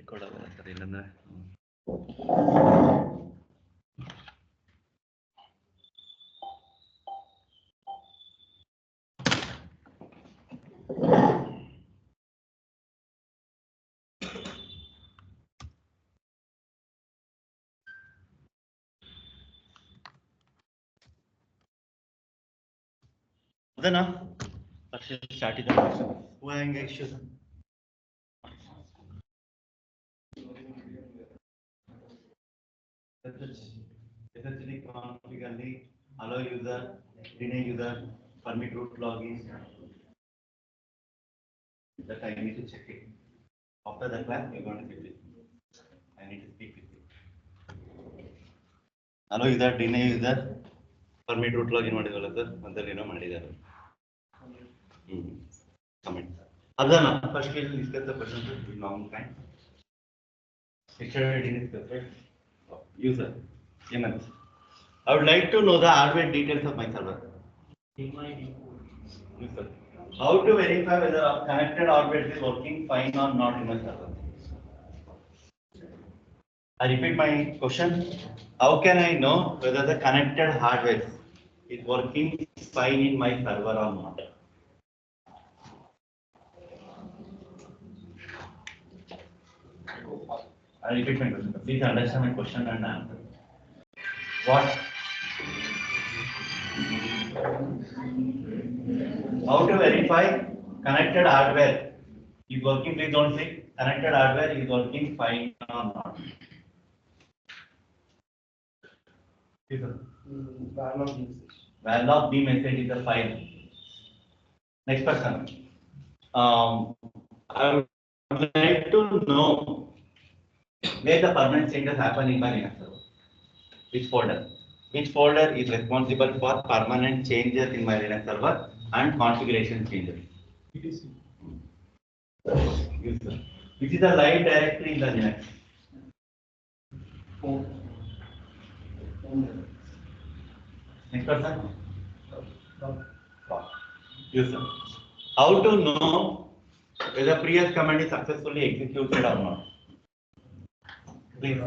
Record ಆಗಲ್ಲ sir ಇಲ್ಲಂದ್ರೆ ಅದನ್ನ ಸ್ಟಾರ್ಟ್ ಇದೆ ಹೆಂಗೆ ಇಶ್ಯೂಸ್ SRE config ಅಲ್ಲಿ allow user, deny user, permit root login. That I need to check it. After the class, you're going to get it. I need to speak with you. Allow user, deny user, permit root login ಮಾಡಿದಲ್ಲ sir ಮೊದಲೇನೋ ಮಾಡಿದ್ದಾರೆ. Comment. ಅದನ್ನ first we'll discuss the question with long time. SRE discuss user. I would like to know the hardware details of my server. How to verify whether a connected hardware is working fine or not in my server? I repeat my question. How can I know whether the connected hardware is working fine in my server or not? I repeat my question. Please understand my question and answer. What? How to verify connected hardware is working? Please don't say connected hardware is working fine or not. Value of the message is a file. Next person. I would like to know where the permanent changes happen in my Linux server. Which folder? Which folder is responsible for permanent changes in my Linux server and configuration changes? etc. Which is the live directory in the Linux? Next person? User. How to know whether previous command is successfully executed or not? Please.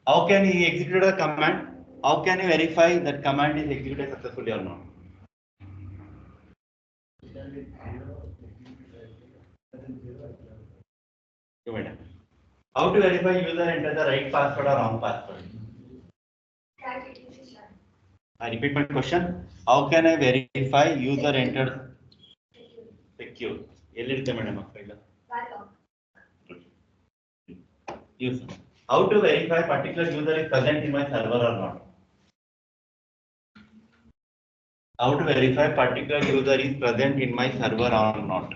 How can he execute a command? How can you verify that command is executed successfully or not? How to verify user enter the right password or wrong password? I repeat my question. How can I verify user entered secure? User. How to verify particular user is present in my server or not? How to verify particular user is present in my server or not?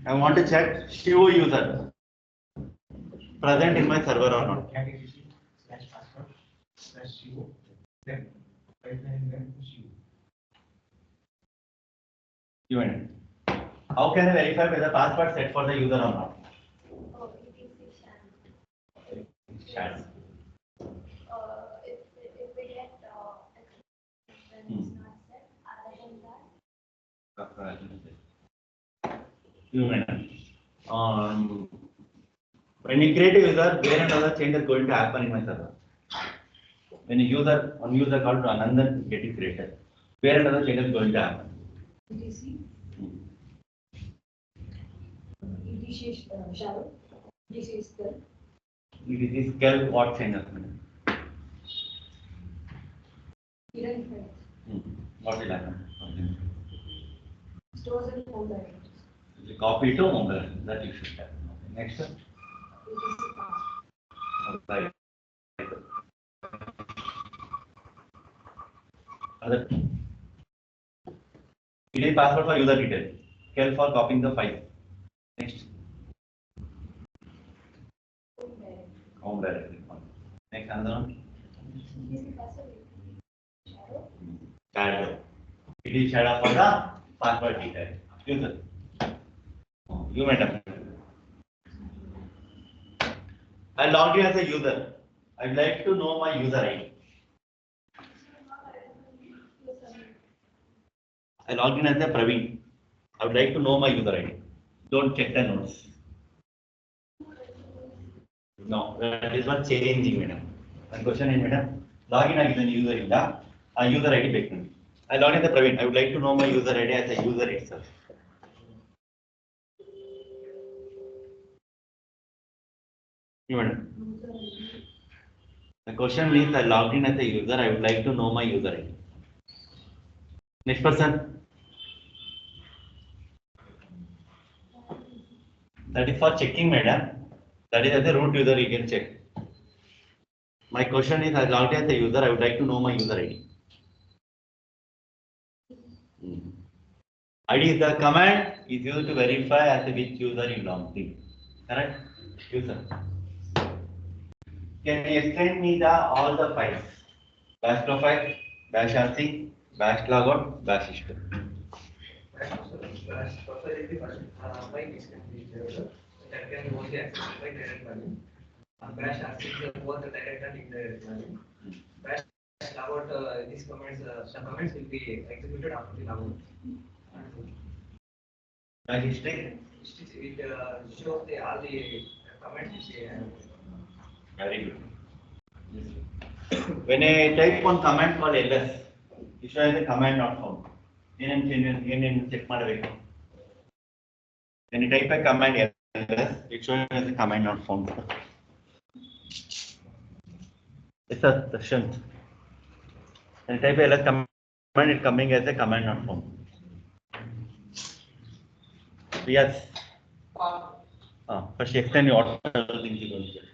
I want to check Shivu user present in my server or not. How can I verify whether password set for the user or not? Shadow. If we get when it's not set, other than that. When you create a user, where another change is going to happen in my server. When a one user called to another getting created, where another change is going to happen. Shadow. This is the. It is scale what changes? What will happen? Stores and home directories. You copy to home directory. That you should have. Next one. Right. Other. It is password for user detail. Scale for copying the file. Next. Home directory. Next another one. Shadow. It is shadow for the password detail. User. You madam. I logged in as a user. I'd like to know my user ID. I log in as a Praveen. I would like to know my user ID. Don't check the notes. No, that is not changing, madam. One question is, madam, login again user illa, a user ID ಬೇಕು. I log in as a Praveen. I would like to know my user ID as a user itself. Madam. The question is, I logged in as a user. I would like to know my user ID. Next person. That is for checking, madam. That is as a root user you can check. My question is, I logged in as a user. I would like to know my user ID. ID is the command is used to verify as to which user you logged in. Correct? User. Can you explain me the all the files? Bash profile, bash RC, bash logout, bash history. Bash profile is the file which can be available. That can be only accessed by direct login. Bash RC is both the direct and indirect login. Bash logout, these commands, the commands will be executed after the logout. Bash history. It shows the all the commands which they have. Very good. When I type one command called ls, it shows the command not found. ಏನೇನು check ಮಾಡಬೇಕು? When you type a command ls, it shows the command not found. Yes, sir, Darshan. When you type ls command, it coming as a command not found. Yes. First extend your order things you going to get.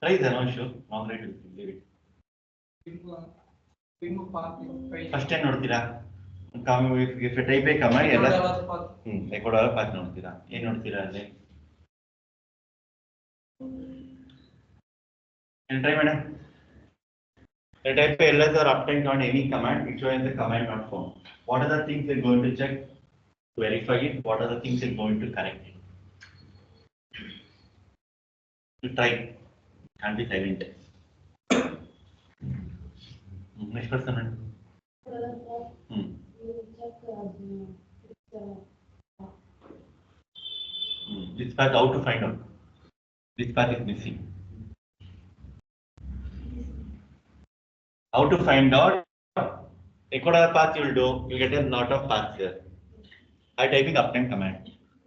Try the no issue. Long rate will leave it. First time ನೋಡ್ತೀರಾ? If you type a command ls record our path ನೋಡ್ತೀರಾ? ಏನು ನೋಡ್ತೀರಾ ಅಲ್ಲಿ? And try madam. You type ls or update on any command, it shows the command not found. What are the things you're going to check to verify it? What are the things you're going to correct it? You try. Can't be silent. Next person. This path, how to find out? This path is missing. How to find out? Record other path you will do, you get a lot of paths here. I typing uptime command.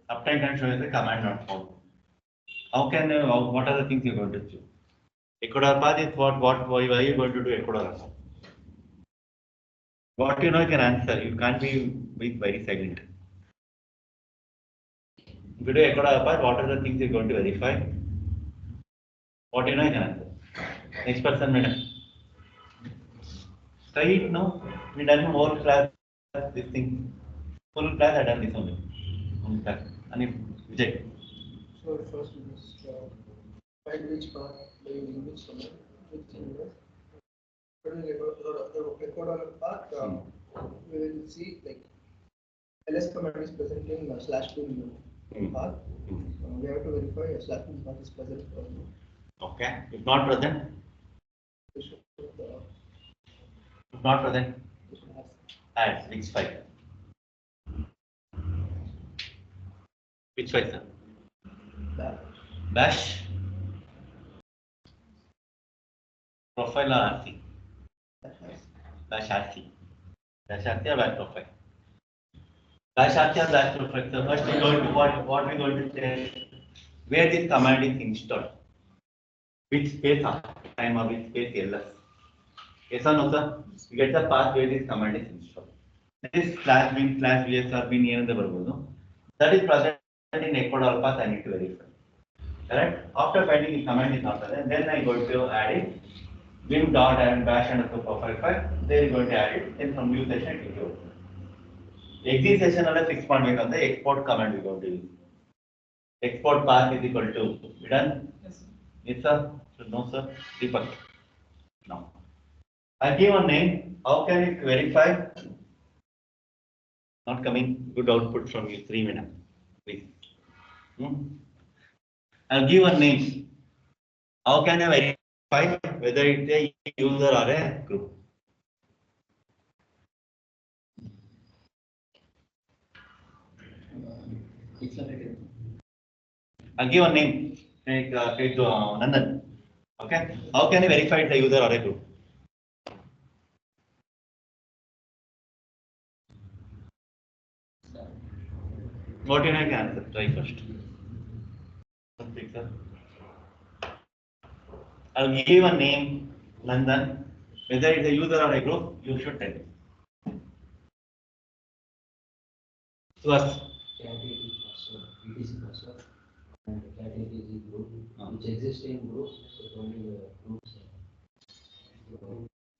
Uptime can show you the command not found. How can what are the things you're going to do? Record other path is why are you going to do record other path? What you know you can answer. You can't be very silent. If you do record other path, what are the things you're going to verify? What you know you can answer. Next person, madam. Try it, no? We done whole class this thing. Full class I done this only. Full class. And if Vijay. So first we must find which part, which command, which index. When we record on a path, we will see like ls command is present in /bin path. We have to verify /bin path is present or no. Okay. If not present. If not present. Add which file? Which file, sir? Bash. Profile or RC? Bash RC. Bash RC or bash profile? Bash RC or bash profile. So first we going to what we going to test where this command is installed. Which space time or which space ls. Yes or no, sir? You get the path where this command is installed. This /bin/vs or bin ಏನಂತ ಬರ್ಬೋದು. That is present in record all path I need to verify. Correct? After finding the command is not present, then I go to add it. Vim dot and bash and the profile file. There is going to add it. Then from view session it will open. Exit session alla fix ಮಾಡಬೇಕಂದ್ರೆ export command we going to use. Export path is equal to we done? Yes sir. No sir. Deepak. No. I give a name. How can it verify? Not coming. Good output from you. 3 minutes. Please. I'll give a name. How can I verify whether it's a user or a group. I'll give a name. Take Nandan. Okay. How can you verify it's a user or a group? What do you can answer? Try first. I'll give a name, Nandan. Whether it's a user or a group, you should tell me. To us. Category password, BTC password, and category is group, which exists in group, so only the groups.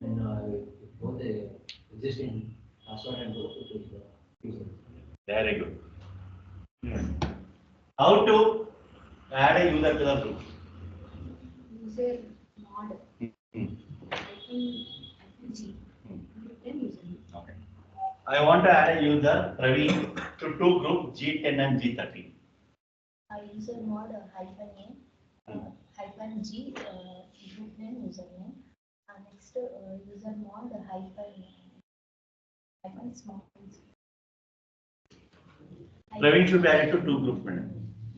And both the existing password and group, it is user. Very good. How to add a user to the group? User mod. Hmm. G. Then user. Okay. I want to add a user Praveen to two groups G10 and G30. User mod hyphen G group name username. Next user mod hyphen small. Praveen should be added to two groups, madam.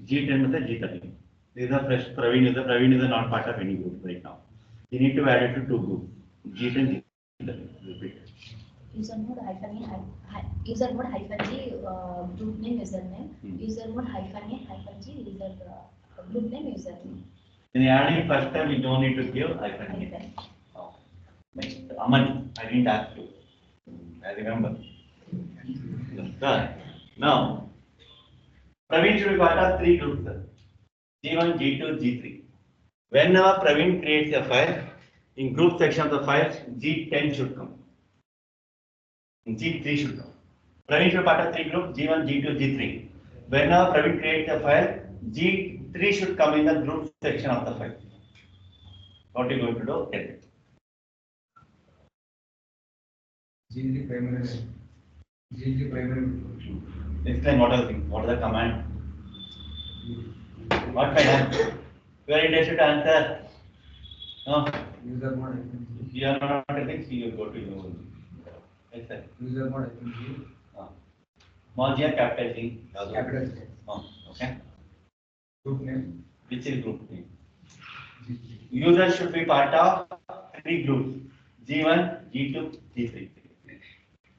G10 and G30. These are fresh Praveen user. Praveen is not part of any group right now. You need to add it to two groups. G10, G30. Repeat. User mode hyphen G group name username. User mode hyphen G user group name username. In adding first time, we don't need to give hyphen. Okay. Next, Aman, I didn't ask you. I remember. Now, Praveen should be part of three groups, sir. G1, G2, G3. Whenever Praveen creates a file, in group section of the files, G10 should come. G3 should come. Praveen should be part of three groups, G1, G2, G3. Whenever Praveen creates a file, G3 should come in the group section of the file. What are you going to do? Tell it. G3 primary. G3 primary. Explain what are the things, what are the command? What kind of? You are interested to answer? No? User mod You are not interested, you go to you. Yes, sir. User mod Small g or capital G? Capital G. Okay. Group name. Which is group name? User should be part of three groups, G1, G2, G3.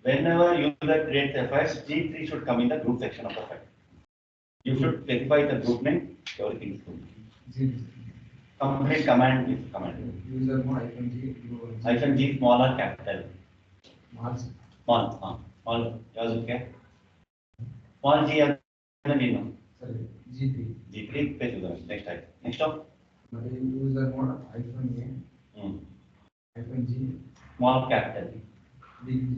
Whenever user creates a file, G3 should come in the group section of the file. You should specify the group name, everything is good. Complete command is command. User mod hyphen G. Hyphen G small or capital? Small. Small, yours okay? Small G and no. Sorry, G3. G3 space user. Next type. Next up. User mod hyphen A. Hyphen G. Small capital. Big G.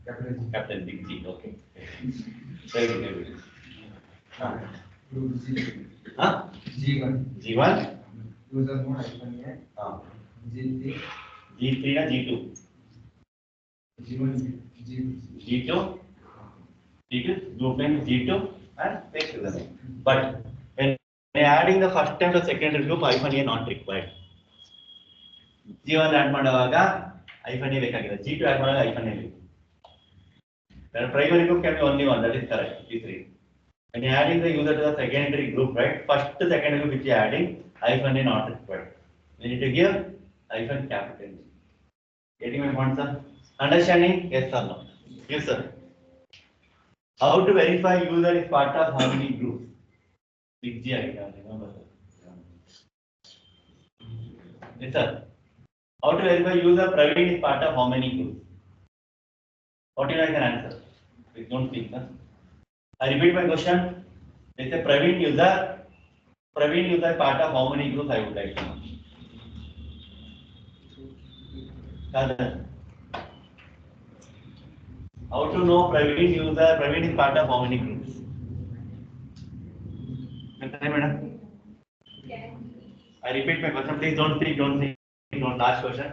Capital G. Capital big G. Okay. Very good. Very good. Group G. Huh? G1. G1. User mod hyphen A. G3. G3 na G2. G1. G2. G2. Group name is G2 and space user name. But when adding the first time to secondary group, hyphen A not required. G1 add ಮಾಡುವಾಗ hyphen A ಬೇಕಾಗಿಲ್ಲ. G2 add ಮಾಡುವಾಗ hyphen A ಬೇಕು. The primary group can be only one, that is correct. G3. When you adding the user to the secondary group, right? First secondary group which you are adding, hyphen A not required. We need to give hyphen capital G. Getting my point, sir? Understanding? Yes or no? Yes, sir. How to verify user is part of how many groups? Big G, I can remember. Yes, sir. How to verify user Praveen is part of how many groups? What do you can answer? Please don't speak, sir. I repeat my question. They say Praveen user part of how many groups I would like to know. How to know Praveen is part of how many groups? Madam? I repeat my question. Please don't speak, don't last question.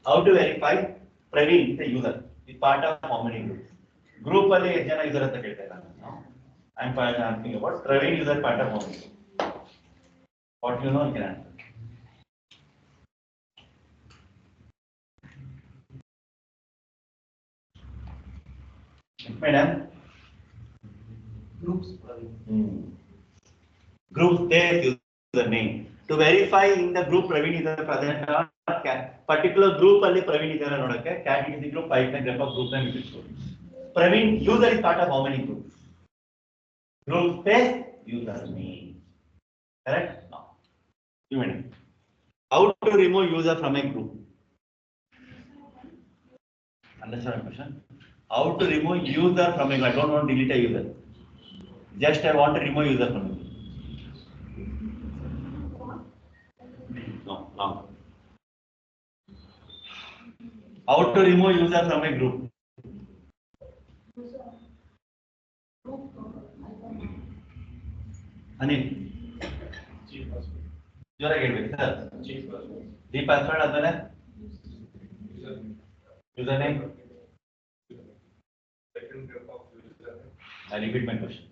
How to verify Praveen, the user, is part of how many groups? Group ಅಲ್ಲಿ ಎಷ್ಟು ಜನ user ಅಂತ ಕೇಳ್ತಾ ಇಲ್ಲ ನಾನು. I'm asking about Praveen user part of how many groups? What you know, you can answer. Madam. Groups. Group space username. To verify in the group Praveen is a present or particular group ಅಲ್ಲಿ Praveen is a ನೋಡಕ್ಕೆ cat is the group pipeline graph of group name is Praveen user is part of how many groups? Group space username. Correct? No. How to remove user from a group? Understand my question? How to remove user from a group? I don't want to delete a user. Just I want to remove user from a group. No, no. How to remove user from a group? Anil. Jora get sir. The password adane. Username. I repeat my question.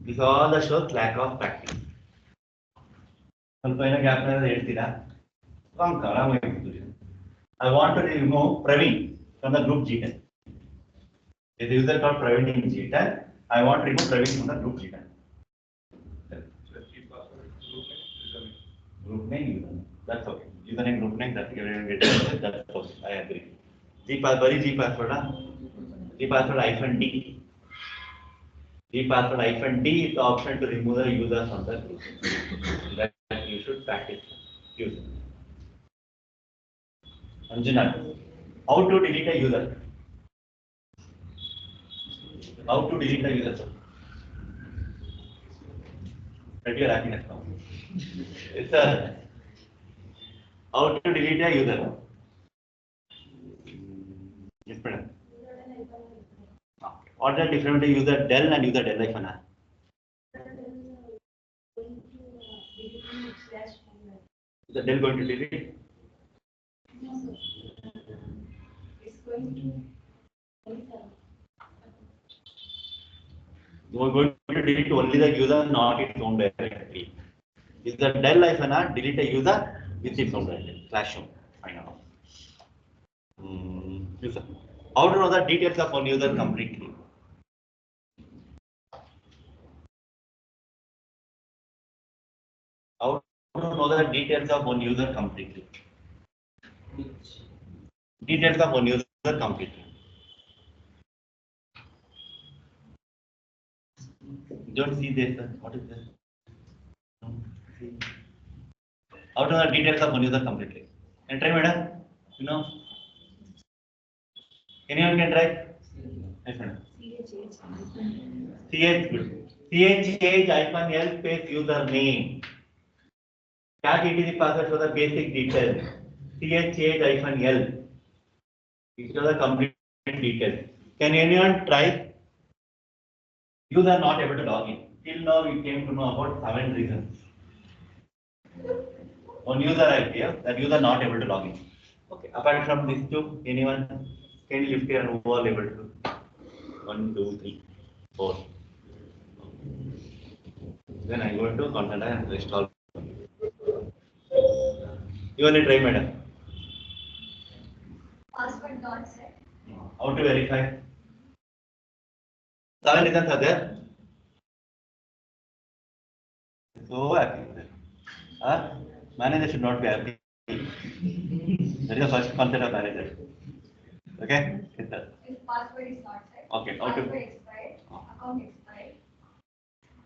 This all the shows lack of practice. ಸ್ವಲ್ಪ ಏನೋ gap ಹೇಳ್ತೀರಾ I want to remove Praveen from the group G10. If the user called Praveen in G10, I want to remove Praveen from the group G10. Group name, username. That's okay. Username, group name, that's okay. I agree. G password, G password -D. G password -D is the option to remove the user from the group. That you should practice using. Anjana, how to delete a user? How to delete a user? Ready or acting account? It's a how to delete a user? Yes, madam. What is the difference between user del and user del -? Is the del going to delete? No, sir. It's going to You are going to delete only the user, not its own directory. Is the del -r delete a user with its own directory? Slash home. I know. User. How to know the details of one user completely? How to know the details of one user completely? Details of one user completely. Don't see this. What is this? How to know the details of one user completely? Can try, madam? You know? Anyone can try? Yes, madam. CH good. CH-L space username. Cat etc password for the basic details. CH-L. These are the complete details. Can anyone try? User not able to log in. Till now we came to know about 7 reasons. One user I gave, that user not able to log in. Okay. Apart from these two, anyone can you lift your hand who are able to? 1, 2, 3, 4. Then I go into content and install. You only try, madam. password not set. How to verify? 7 reasons are there. So happy. Manager should not be happy. That is the first concept of manager. Okay? If password is not set. Okay. How to? Password expired. Account expired.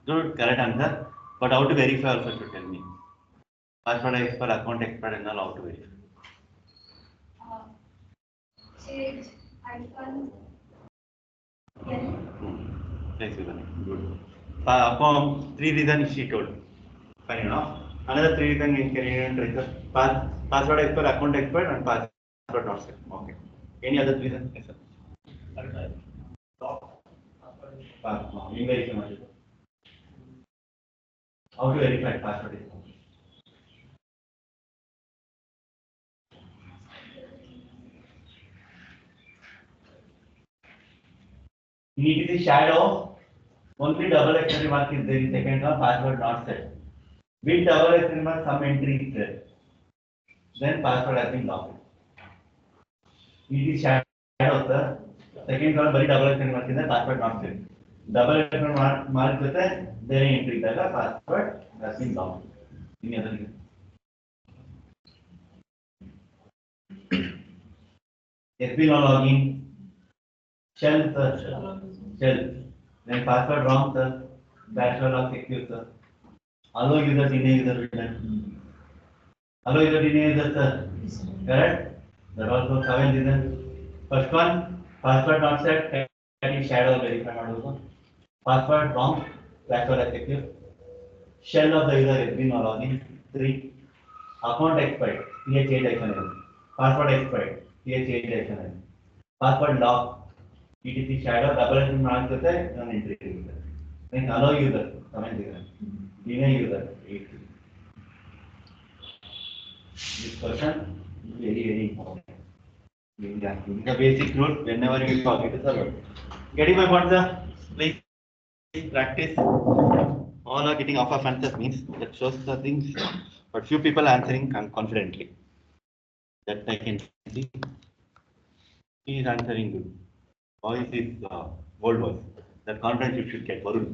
Good, correct answer. But how to verify also should tell me. Password expired, account expired, and all how to verify. Change icon. Thanks, good. 3 reasons she told. Fine enough. Another 3 reasons can you try? Password expired, account expired, and password not set. Okay. Any other reason? Yes, sir. How to verify password? You need to see shadow. Only double exclamation mark is there in second one, password not set. With double exclamation mark, some entry is there. Then password has been locked. It is shadow. shadow sir. Second column bari double extension ಮಾಡ್ತಿದ್ರೆ password not set. Double extension mark ಜೊತೆ ಬೇರೆ entry ಇದ್ದಾಗ password has been locked. ಇನ್ನು ಅದಕ್ಕೆ SB no login shell sir shell then password wrong sir password lock secure sir allow user deny user return allow user deny user sir correct that also 7 reason first one password not set can is shadow verify ಮಾಡೋದು password wrong password secure shell of the user SB no login 3 account expired here change icon password expired here change icon password lock etc shadow double entry ಮಾಡ್ತಿದ್ರೆ ನಾನು entry ಇರುತ್ತೆ then allow user comment ಇದೆ deny user 8 this question is very important the basic rule whenever you talk it is a word getting my point sir please practice all are getting off of answers means that shows the things but few people answering confidently that I can see he is answering good voice is old voice that confidence you should get Varun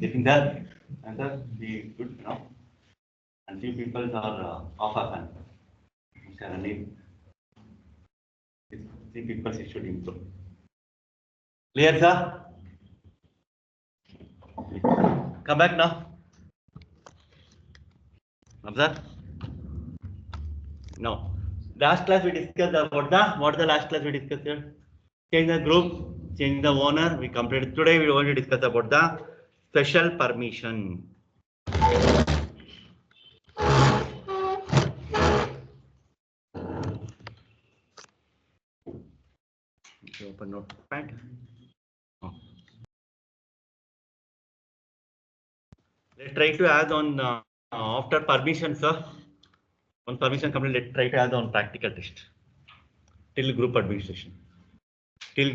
getting that answer be good now and few people are off of answer few people should improve clear sir come back now observe now last class we discussed about what the last class we discussed here change the group change the owner we completed today we want to discuss about the special permission open notepad let's try to add on after permission sir on permission complete let's try to add on practical test till group administration let's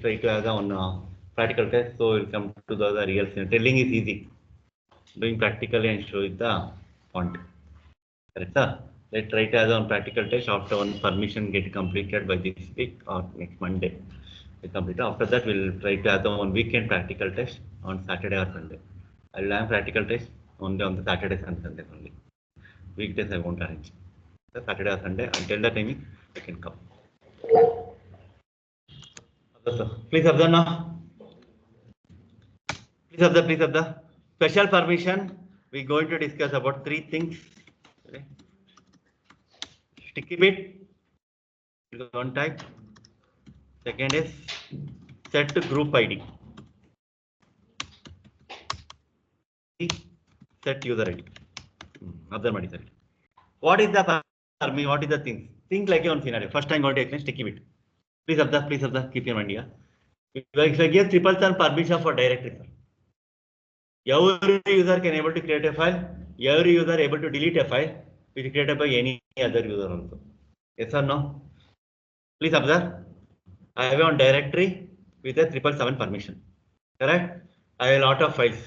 try to add on practical test so we'll come to the real scenario. Telling is easy doing practically and show it the font correct sir let's try to add on practical test after one permission get completed by this week or next Monday we complete after that we'll try to add on weekend practical test on Saturday or Sunday I will have practical test only on the Saturdays and Sundays only weekdays I won't arrange the Saturday or Sunday until the timing I can come please observe now please observe special permission we going to discuss about three things okay. StickyBit is one type second is set group ID set user ID observe ಮಾಡಿ ಸರಿ what is the permission what is the thing think like one scenario first time going to explain StickyBit please observe keep your mind here if I give triple turn permission for directory sir every user can able to create a file every user able to delete a file which is created by any other user also yes or no please observe I have one directory with a 777 permission correct I have a lot of files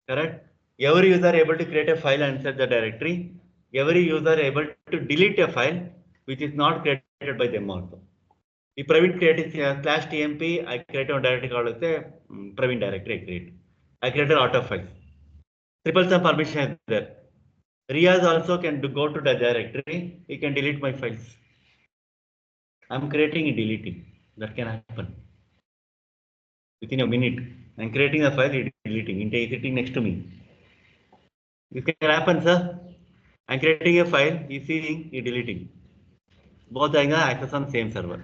correct every user able to create a file and set the directory every user able to delete a file which is not created by them also if Praveen created /tmp I create a directory called Praveen directory I created a lot of files 777 permission is there Riaz also can go to the directory he can delete my files I'm creating and deleting that can happen within a minute I'm creating a file deleting it is sitting next to me this can happen sir I'm creating a file he's seeing he deleting both are access on same server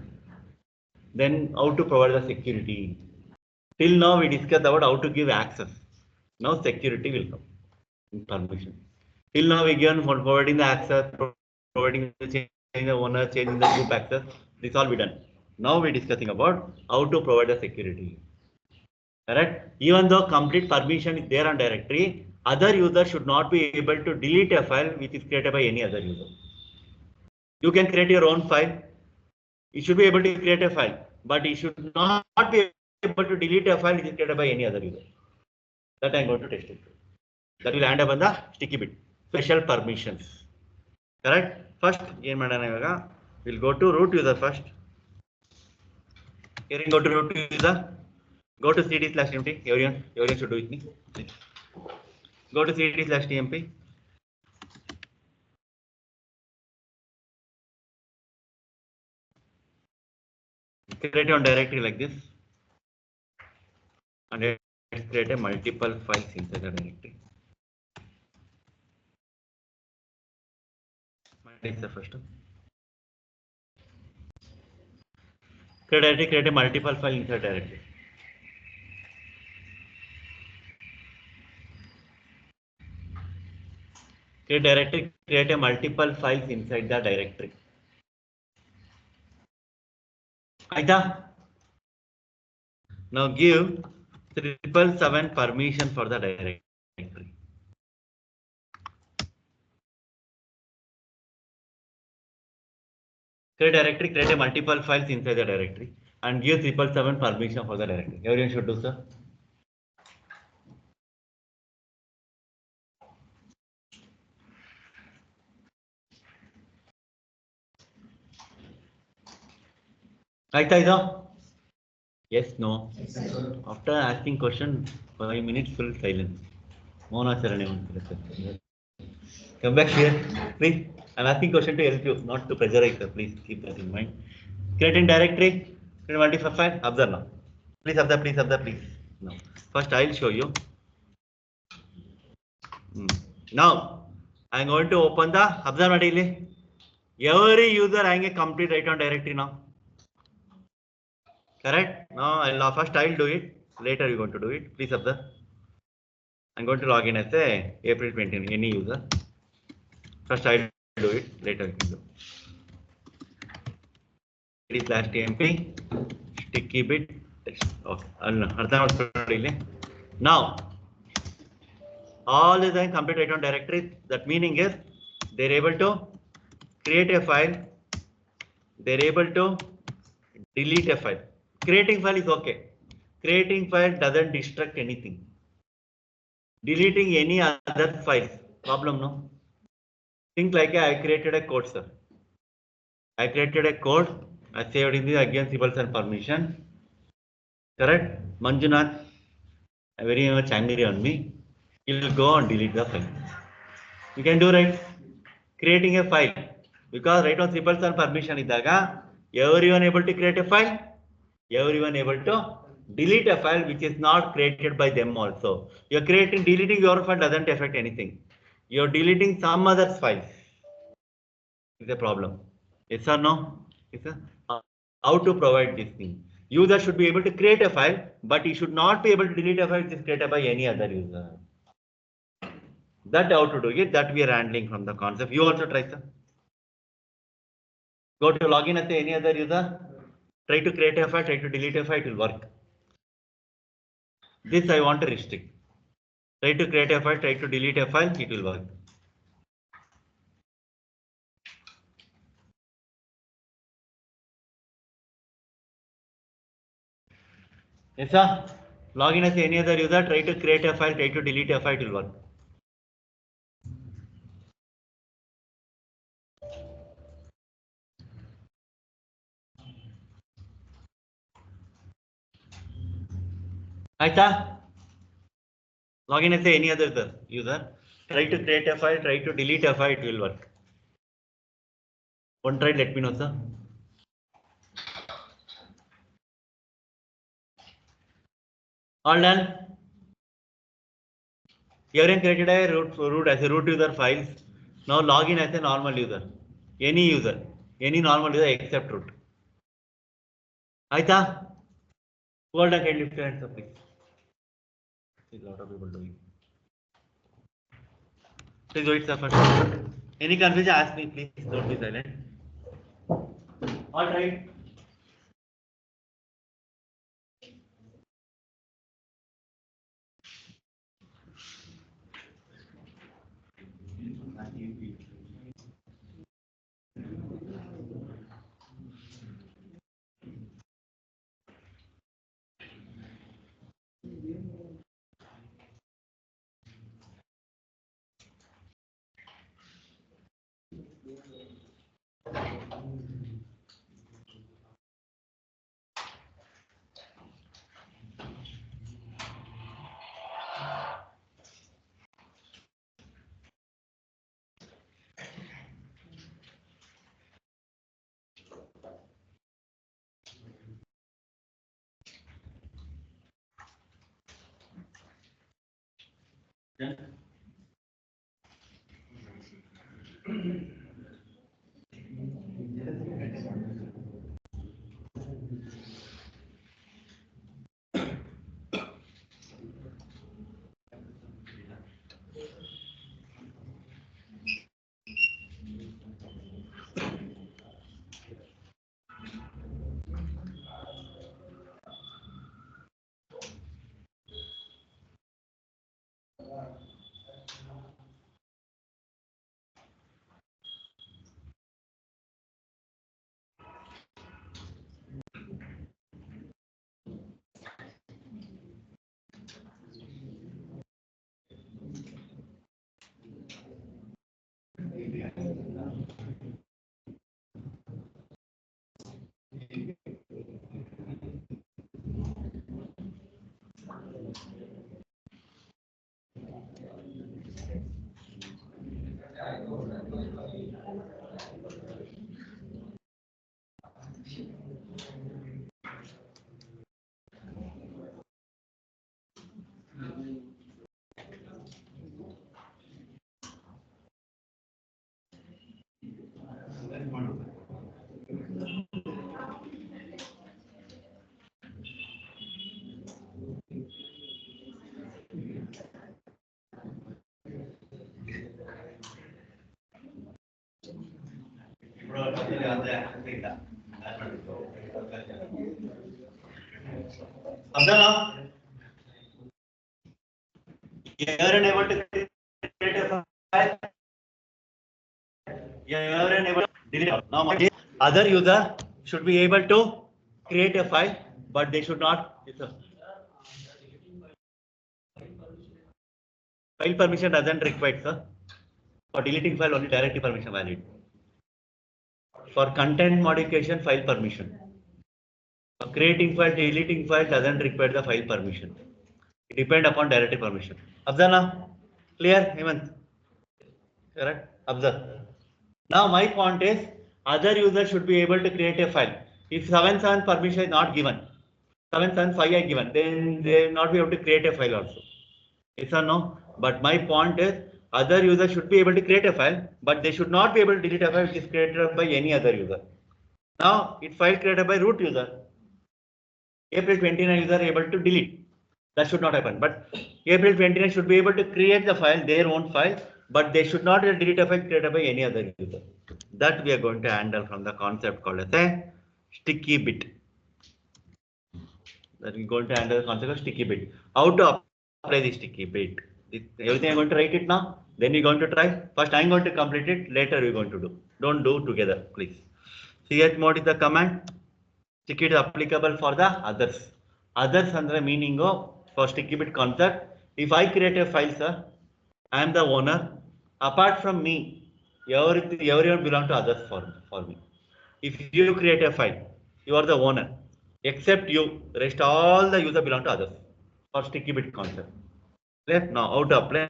then how to provide the security till now we discussed about how to give access now security will come permission till now we given for providing the access providing the changing the owner changing the group access this all we done now we discussing about how to provide the security correct even though complete permission is there on directory other user should not be able to delete a file which is created by any other user you can create your own file you should be able to create a file but you should not be able to delete a file which is created by any other user that I'm going to test it that will end up on the StickyBit special permissions correct first ಏನು ಮಾಡೋಣ ಇವಾಗ We'll go to root user first. Here go to root user. Go to cd/tmp. Everyone should do it. Go to cd/tmp. Create a directory like this, and let's create a multiple files inside the directory. Take the first one. Create a multiple file inside directory. Create a multiple files inside the directory. Aita. Now give 777 permission for the directory. Create a multiple files inside the directory and give 777 permission for the directory. Everyone should do so. Aita. Yes, no. After asking question, 5 minutes full silence. Mona Charane. Come back here, please. I'm asking question to help you, not to pressurize you. Please keep that in mind. Creating directory, create multiple file. Observe now. Please observe, please. Now, first I'll show you. Now, I'm going to open the observe daily. Every user having a complete right on directory now. Correct? Now, I'll do it. Later you're going to do it. Please observe. I'm going to log in as a April 20, any user. First I'll do it. Later you can do. /tmp StickyBit text. Okay. Now, all is in complete right on directory. That meaning is they're able to create a file. They're able to delete a file. Creating file is okay. Creating file doesn't destruct anything. Deleting any other files, problem no. Think like I created a code, sir. I created a code. I saved in the against and permission. Correct? Manjunath, very much angry on me. He will go and delete the file. You can do right. Creating a file. Because right on and permission idaga, everyone able to create a file. Everyone able to delete a file which is not created by them also. You're deleting your file doesn't affect anything. You're deleting some other files. Is a problem. Yes or no? Yes, sir? How to provide this thing? User should be able to create a file, but he should not be able to delete a file which is created by any other user. That how to do it, that we are handling from the concept. You also try, sir. Go to login as any other user. Try to create a file, try to delete a file, it will work. This I want to restrict. Try to create a file, try to delete a file, it will work. Yes, sir. Login as any other user, try to create a file, try to delete a file, it will work. Aita? Login as any other user. Try to create a file, try to delete a file, it will work. One try, let me know, sir. All done. Everyone created a root as a root user files. Now login as a normal user. Any normal user except root. Aita? Hold on, can lift your hands up, please. There's a lot of people doing. Please do it, sir, first. Any confusion, ask me, please. Don't be silent. All right. You are unable to create a file. You are unable to delete it. Now, other user should be able to create a file, but they should not. File permission doesn't require, sir. For deleting file, only directory permission valid. For content modification, file permission. For creating file, deleting file doesn't require the file permission. It depends upon directory permission. Abzana, clear, Hemant? Correct? Observe. Now my point is, other users should be able to create a file. If 7.7 permission is not given, 7.7.5 is given, then they will not be able to create a file also. Yes or no? But my point is, other users should be able to create a file, but they should not be able to delete a file which is created by any other user. Now, it's file created by root user. April 29 user able to delete. That should not happen. But April 29 should be able to create the file, their own file, but they should not delete a file created by any other user. That we are going to handle from the concept called as a sticky bit. That we are going to handle the concept of sticky bit. How to apply the sticky bit? Everything I'm going to write it now. Then we're going to try. First I'm going to complete it. Later we're going to do. Don't do together, please. chmod is the command. Sticky is applicable for the others. Others under the meaning of for sticky bit concept. If I create a file, sir, I am the owner. Apart from me, everyone belong to others for me. If you create a file, you are the owner. Except you, rest all the user belong to others. For sticky bit concept. Left now how to apply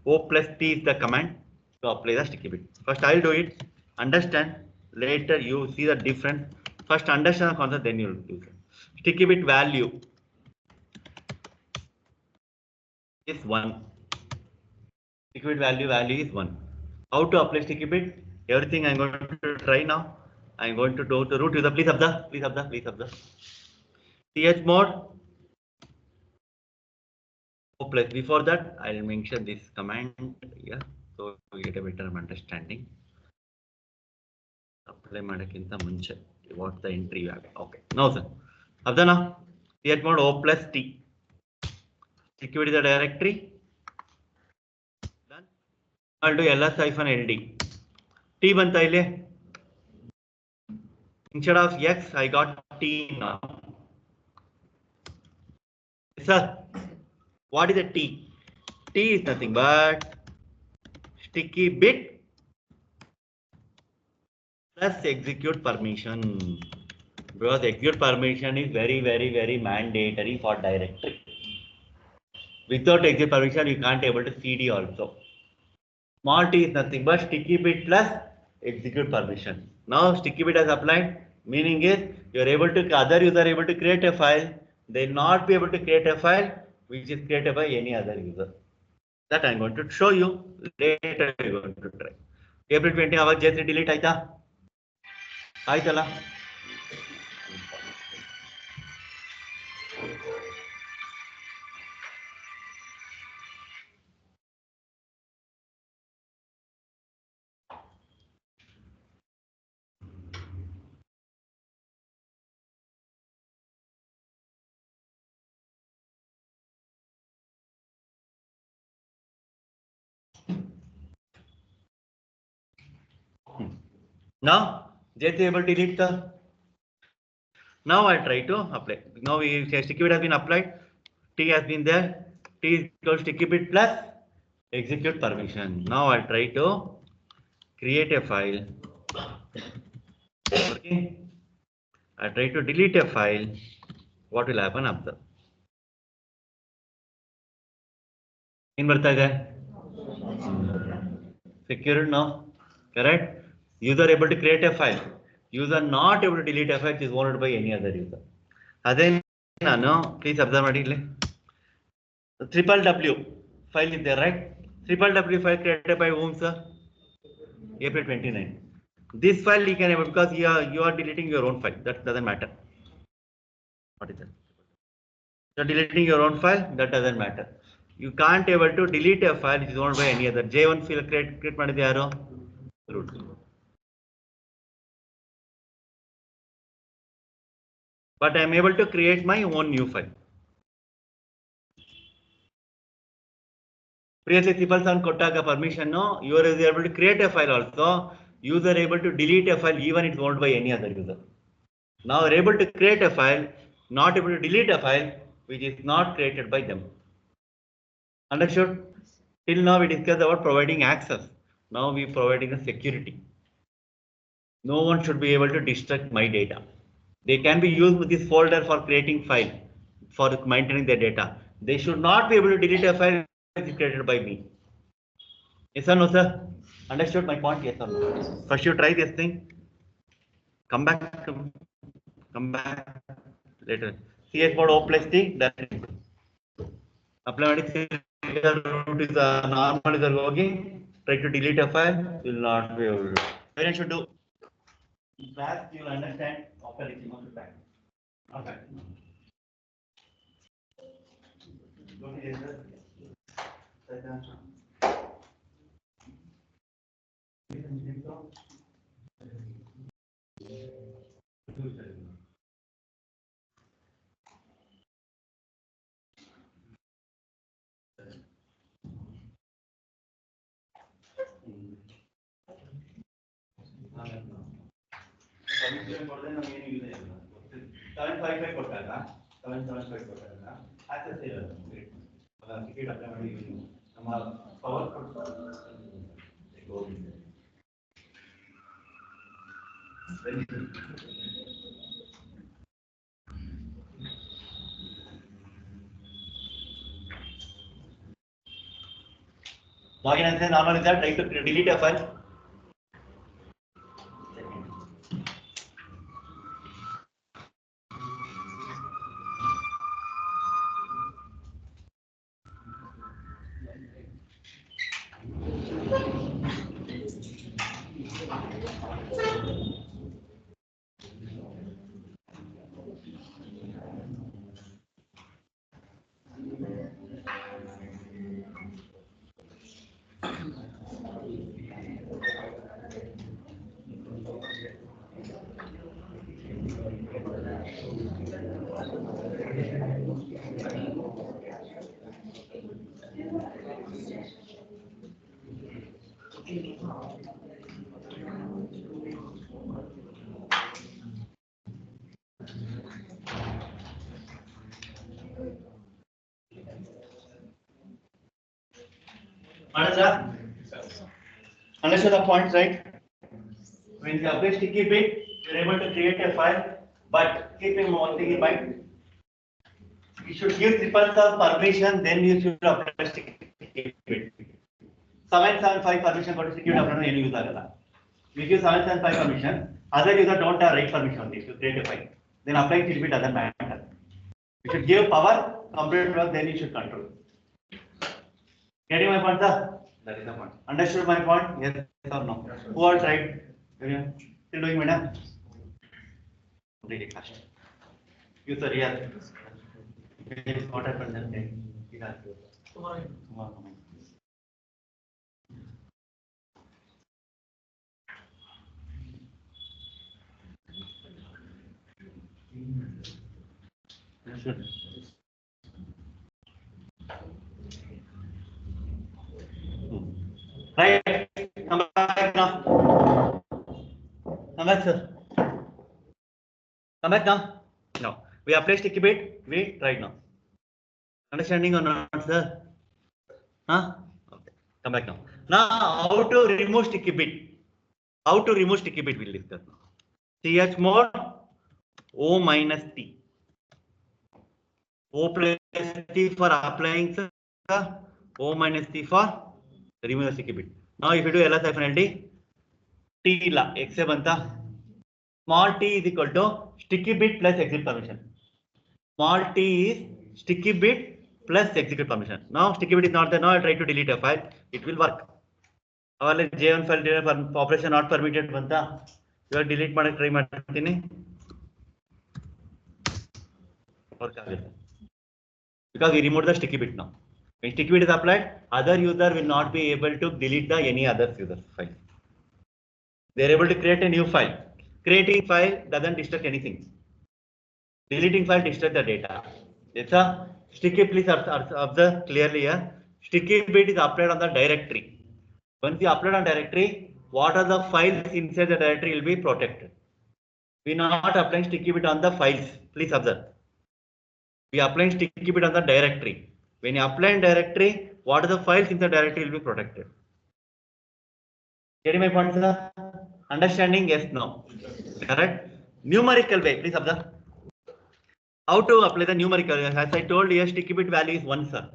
O plus T is the command to apply the sticky bit. First I'll do it. Understand. Later you see the difference. First understand the concept, then you'll do it. Sticky bit value is 1. Sticky bit value is 1. How to apply sticky bit? Everything I'm going to try now. I'm going to do the root user. Please observe. Please observe. Please observe. chmod O plus. Before that, I'll mention this command here so we get a better understanding. Apply ಮಾಡಕ್ಕಿಂತ ಮುಂಚೆ what the entry you have. Okay. Now sir. Abdana, chmod O plus T. Security the directory. Done. I'll do ls-ld. T banta ile. Instead of X, I got T now. Sir, what is the T? T is nothing but sticky bit plus execute permission. Because execute permission is very mandatory for directory. Without execute permission, you can't able to CD also. Small t is nothing but sticky bit plus execute permission. Now sticky bit has applied, meaning is you are able to, other user able to create a file, they will not be able to create a file which is created by any other user. That I'm going to show you later. I'm going to try. April 20 hour J3 delete aita. Aitala. Now J3 able to delete the. Now I'll try to apply. Now StickyBit has been applied. T has been there. T is equals StickyBit plus execute permission. Now I'll try to create a file. Okay. I try to delete a file. What will happen? Observe. In secure now. Correct? User able to create a file. User not able to delete a file is owned by any other user. Then please observe it. Triple W file is there, right? Triple W file created by whom, sir? April 29. This file you can able because you are deleting your own file. That doesn't matter. What is that? You're deleting your own file. That doesn't matter. You can't able to delete a file which is owned by any other. J1 file create ಮಾಡಿದ ಯಾರು? Root. But I am able to create my own new file. Previously, people sound kottaga permission. No, you are able to create a file also. User able to delete a file even it's owned by any other user. Now we are able to create a file, not able to delete a file which is not created by them. Understood? Till now we discussed about providing access. Now we are providing a security. No one should be able to destruct my data. They can be used with this folder for creating file, for maintaining their data. They should not be able to delete a file created by me. Yes or no, sir? Understood my point? Yes or no? First you try this thing. Come back later. CS mode O plus T. That's it. Apply root is normal is logging. Try to delete a file. Will not be able to. Parents should do. Fast you will understand after reaching on the back. Okay. Go to the other. Seven five five ಕೊಟ್ಟಾಗ 775 ಕೊಟ್ಟಾಗ access ಇರಲ್ಲ ticket apply ಮಾಡಿ ನಮ್ಮ power ಕೊಟ್ಟು login and say normal is that try to delete a file. Understood the point, right? When you apply StickyBit, you are able to create a file, but keeping one thing in mind, you should give triples of permission, then you should apply StickyBit. 775 permission for StickyBit apply any user. We give 775 permission, other user don't have right permission on this to create a file. Then applying StickyBit doesn't matter. You should give power, complete work, then you should control. Getting my point, sir? That is the point. Understood my point? Yes or no? Who all tried? Still doing, madam? Really fast. You, sir, yes. What happened then? Tomorrow. Understood. Right. Come back now. Come back, sir. Come back now. No. We apply sticky bit. We tried now. Understanding or not, sir? Huh? Okay. Come back now. Now, how to remove sticky bit? How to remove sticky bit? We'll discuss. CH mode O minus T. O plus T for applying, sir. O minus T for remove the sticky bit. Now, if you do LS LD, T la X banta. Small t is equal to sticky bit plus exit permission. Small t is sticky bit plus execute permission. Now sticky bit is not there. Now I try to delete a file. It will work. Our J1 file operation not permitted banta. You delete try ಮಾಡ್ತೀನಿ. Because we removed the sticky bit now. When sticky bit is applied, other user will not be able to delete the any other user file. They are able to create a new file. Creating file doesn't destruct anything. Deleting file destroys the data. It's a sticky, please observe clearly here. Sticky bit is applied on the directory. Once you upload on directory, what are the files inside the directory will be protected. We are not applying sticky bit on the files. Please observe. We are applying sticky bit on the directory. When you apply in directory, what are the files in the directory will be protected. Getting my point, sir? Understanding? Yes, no. Correct? Numerical way, please observe. How to apply the numerical? As I told you, sticky bit value is 1, sir.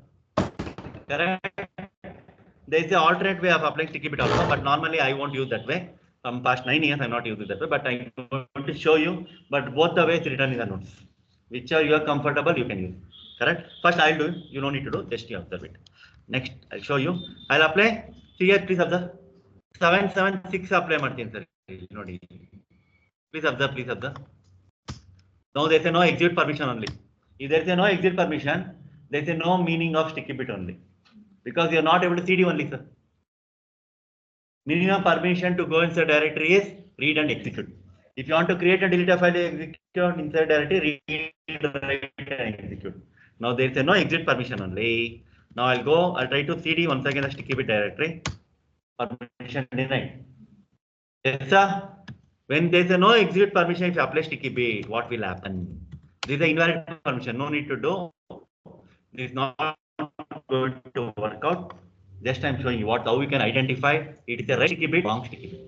Correct? There is an alternate way of applying sticky bit also, but normally I won't use that way. From past 9 years, I'm not using that way, but I'm going to show you. But both the ways written in the notes. Whichever you are comfortable, you can use. Correct? First, I'll do it. You don't need to do, just you observe it. Next, I'll show you. I'll apply. See here, please observe. 776 apply Martin, sir. Please observe, please observe. Now there is no exit permission only. If there is no exit permission, there is no meaning of sticky bit only. Because you are not able to CD only, sir. Minimum permission to go inside directory is read and execute. If you want to create and delete a file, execute inside directory, read, write and execute. Now there is no exit permission only. Now I'll try to CD once again the sticky bit directory. Permission denied. Yes, sir. When there is no execute permission, if you apply sticky bit, what will happen? This is an invalid permission. No need to do. This is not going to work out. Just I'm showing you how we can identify it is a right sticky bit, wrong sticky bit.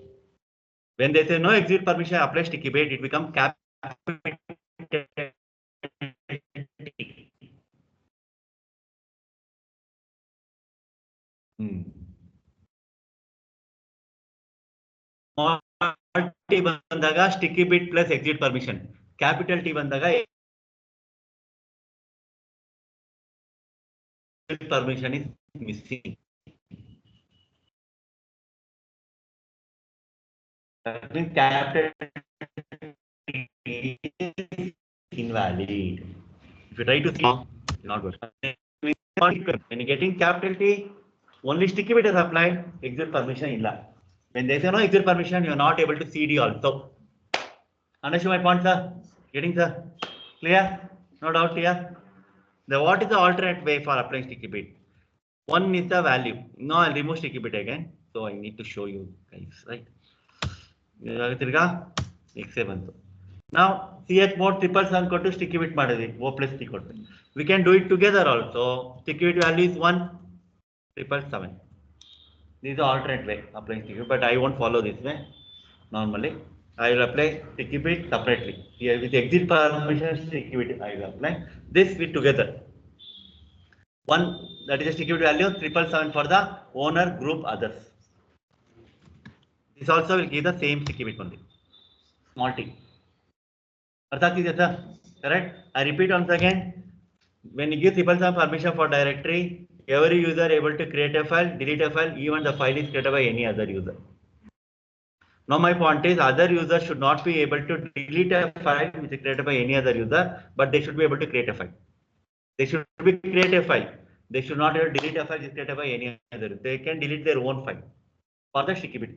When there is no execute permission, apply sticky bit, it becomes capital T. Small t bandaga sticky bit plus exit permission. Capital T bandaga exit permission is missing. That means capital T is invalid. If you try to see, not good. When you're getting capital T, only sticky bit is applied, exit permission illa. When there is no exit permission, you are not able to CD also. Understand my point, sir? Getting, sir? Clear? No doubt here. What is the alternate way for applying sticky bit? One is the value. Now I'll remove sticky bit again. So I need to show you guys, right? Now CH mode 777 ಕೊಟ್ಟು sticky bit ಮಾಡಿದ್ವಿ O plus T ಕೊಟ್ಟು. We can do it together also. Sticky bit value is 1,777. This is the alternate way applying sticky bit, but I won't follow this way. Normally, I will apply sticky bit separately. Here with exit permission, sticky bit I will apply. This with together. One, that is a sticky bit value 777 for the owner group others. This also will give the same sticky bit only. Small t. Correct? I repeat once again. When you give 777 permission for directory, every user able to create a file, delete a file, even the file is created by any other user. Now my point is other users should not be able to delete a file which is created by any other user, but they should be able to create a file. They should be create a file. They should not able to delete a file which is created by any other. They can delete their own file for the StickyBit.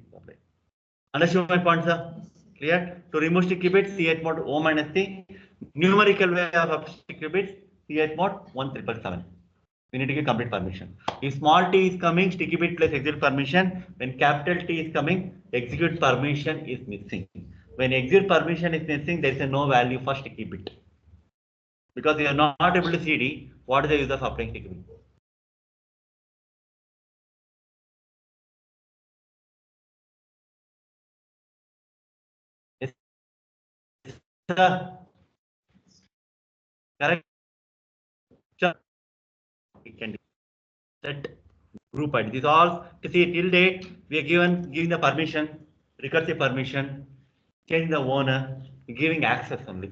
Understand my point, sir? Clear? To remove StickyBit, ch mode O minus T. Numerical way of StickyBit, ch mode 1777. We need to give complete permission. If small t is coming, StickyBit plus execute permission. When capital T is coming, execute permission is missing. When execute permission is missing, there is no value for StickyBit. Because you are not able to CD, what is the use of applying StickyBit? Yes, sir. Correct. Sure. We can set group ID. This all to see till date we are giving the permission, recursive permission, changing the owner, giving access only.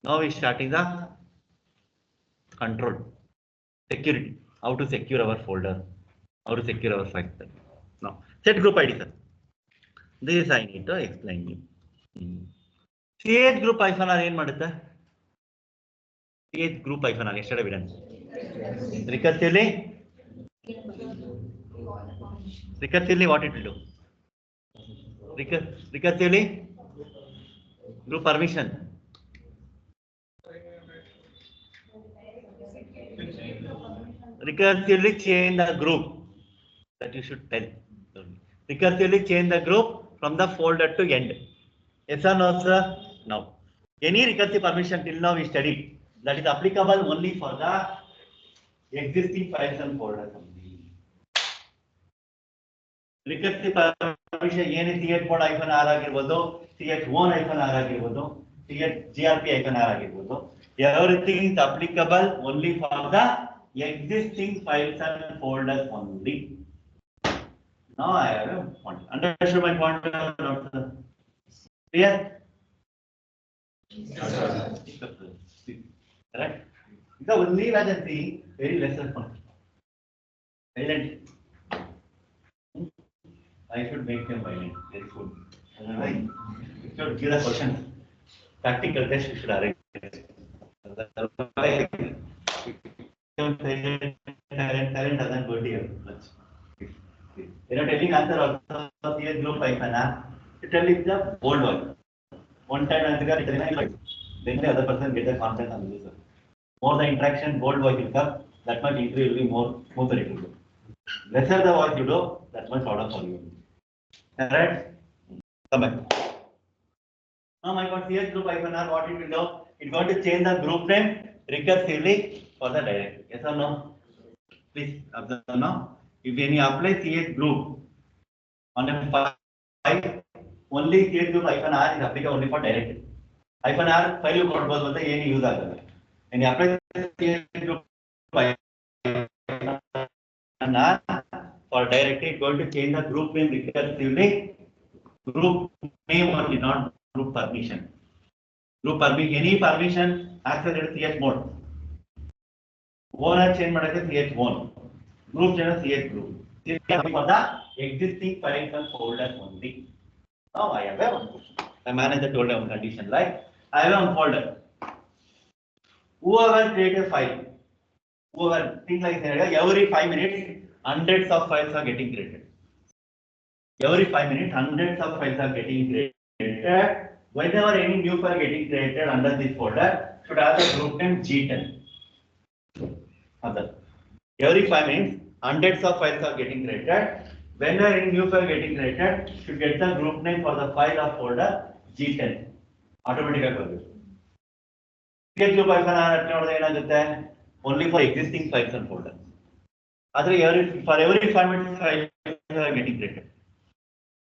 Now we are starting the control, security, how to secure our folder, how to secure our file. Now set group ID, sir. This I need to explain you. CH group hyphen R ಏನು ಮಾಡುತ್ತೆ? CH group hyphen R yesterday we done. Recursively what it will do? Recursively group permission. Recursively change the group. That you should tell. Recursively change the group from the folder to end. Yes or no, sir? No. Any recursive permission till now we studied. That is applicable only for the existing files and folders only. Recursive permission ಏನು ch mode hyphen r ಆಗಿರಬಹುದು, ch own hyphen r ಆಗಿರಬಹುದು, ch grp hyphen r ಆಗಿರಬಹುದು. Everything is applicable only for the existing files and folders only. Now I have a point. Understood my point? Clear? Correct? The only way I see very lesser point. Silent. I should make them violent. Very good. Right? You should give the question. Practical test you should arrange. Silent doesn't go to you much. You know, telling answer also here group hyphen r. You tell it the bold one. One time answer then the other person get the confidence on the user. More the interaction, bold voice will come, that much interview will be more smoother it will go. Lesser the voice you do, that much harder for you. Alright? Come back. Now my God, CS group hyphen r, what it will do? It's going to change the group name recursively for the directory. Yes or no? Please observe now. If any apply CS group on a file, only CS group hyphen r is applicable only for directory. Hyphen r file you code was any use agala. And you apply CS group hyphen r for directory, it's going to change the group name recursively. Group name only, not group permission. Group permission, any permission access at ch mode. Owner change madake ch one. Group change ch group. This is for the existing files and folders only. Now I have one question. The manager told me one condition like I have one folder. Whoever create a file, whoever things like that, every 5 minutes, hundreds of files are getting created. Every 5 minutes, hundreds of files are getting created. Whenever any new file getting created under this folder, should have the group name G10. Other. Every 5 minutes, hundreds of files are getting created. Whenever any new file getting created, should get the group name for the file or folder G10. Automatically. Group only for existing files and folders. For every 5 minutes, files are getting created.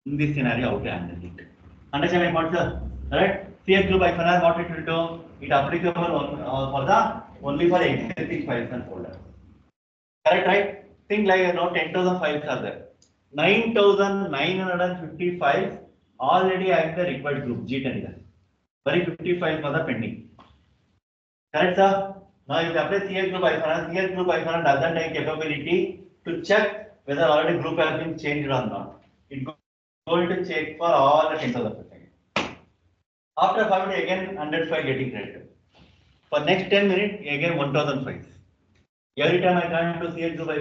In this scenario, how to handle it? Understand my point, sir? Right? CS group hyphen r, what it will do? It applicable for the only for existing files and folders. Correct, right? Think like 10,000 files are there. 9,950 files already have the required group G10. Very 50 files for the pending. Correct, sir? Now if you apply CS group I doesn't have capability to check whether already group has been changed or not. It's going to check for all the 10,000 per second. After 5 minutes again 100 file getting created. For next 10 minutes again 1000 files. Every time I come to CS group I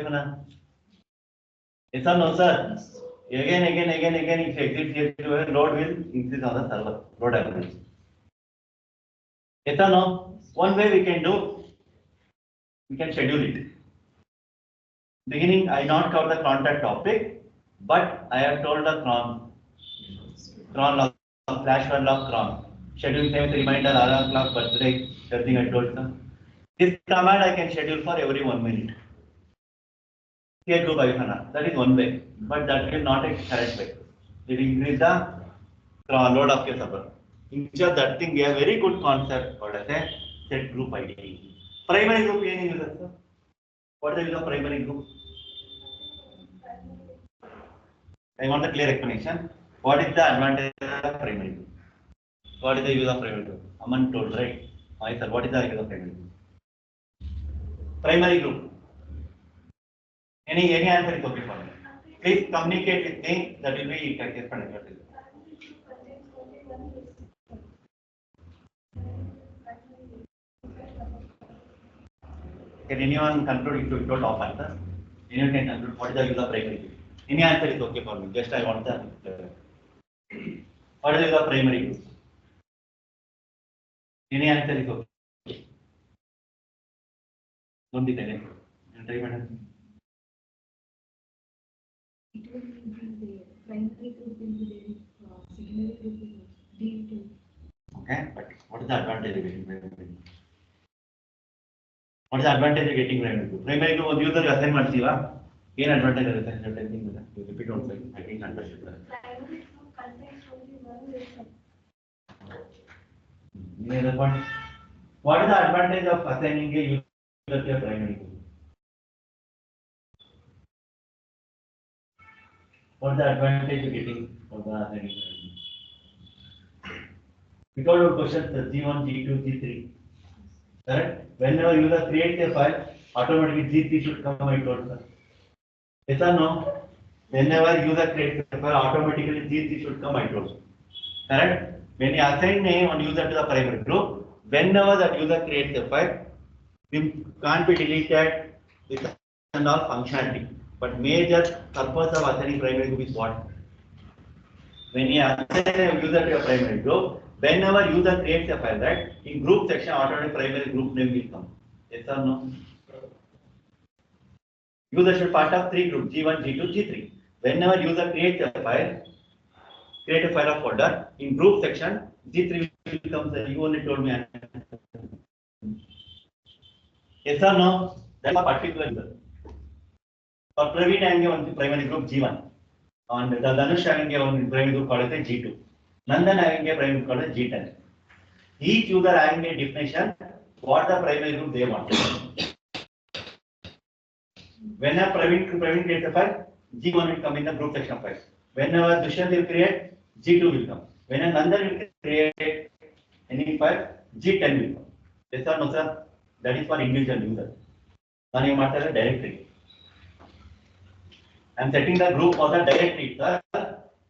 yes or no sir? Again, if you exit CS group load will increase on the server, load average. Yes or no? One way we can do, we can schedule it. Beginning, I not cover the contact topic, but I have told the cron log, flash one log cron. Schedule time reminder, alarm clock, birthday, everything I told them. This command I can schedule for every 1 minute. Here go by that is one way, but that will not a correct way. It will increase the load of your server. Instead of that thing, we have very good concept called as a set group ID. Primary group any user, sir? What is the use of primary group? I want a clear explanation. What is the advantage of primary group? What is the use of primary group? Aman told, right? I sir, what is the use of primary group? Primary group. Any answer is okay for me. Please communicate with me. That will be explanatory. Can anyone conclude if you don't off answer? Anyone can conclude what is the use of primary group? Any answer is okay for me. Just I want the what is the use of primary group? Any answer is okay. Don't be silent. Try madam. It will be the primary group will be there, secondary group will be D2. Okay, but what is the advantage of getting primary group? What is the advantage of getting primary group? Primary group ಒಂದು user assign ಮಾಡ್ತೀವಾ? ಏನು advantage ಇರುತ್ತೆ? Certain ಇಲ್ಲ. You repeat once I think understood. Primary group contains only one user. Any other point? What is the advantage of assigning a user to a primary group? What is the advantage of getting for the assigning? Because of questions G1, G2, G3. Correct? Whenever user creates a file, automatically G3 should come by told. Yes or no? Whenever user creates a file, automatically G3 should come by told. Correct? When you assign one user to the primary group, whenever that user creates a file, it can't be deleted with and all functionality. But major purpose of assigning primary group is what? When you assign a user to a primary group, whenever user creates a file, right, in group section, automatic primary group name will come. Yes or no? User should part of 3 groups, G1, G2, G3. Whenever user creates a file, create a file of folder, in group section, G3 will come. You only told me. Yes or no? That's a particular user. For Praveen, I have one primary group G1. And the Dhanush having a one primary group called as G2. Nandan having a primary group called as G10. Each user having a definition what the primary group they want. When a Praveen creates a file, G1 will come in the group section file. Whenever Dushyant will create, G2 will come. When a Nandan will create any file, G10 will come. Yes or no, sir? That is for individual user. Now you matter a directory. I am setting the group for the directory, sir.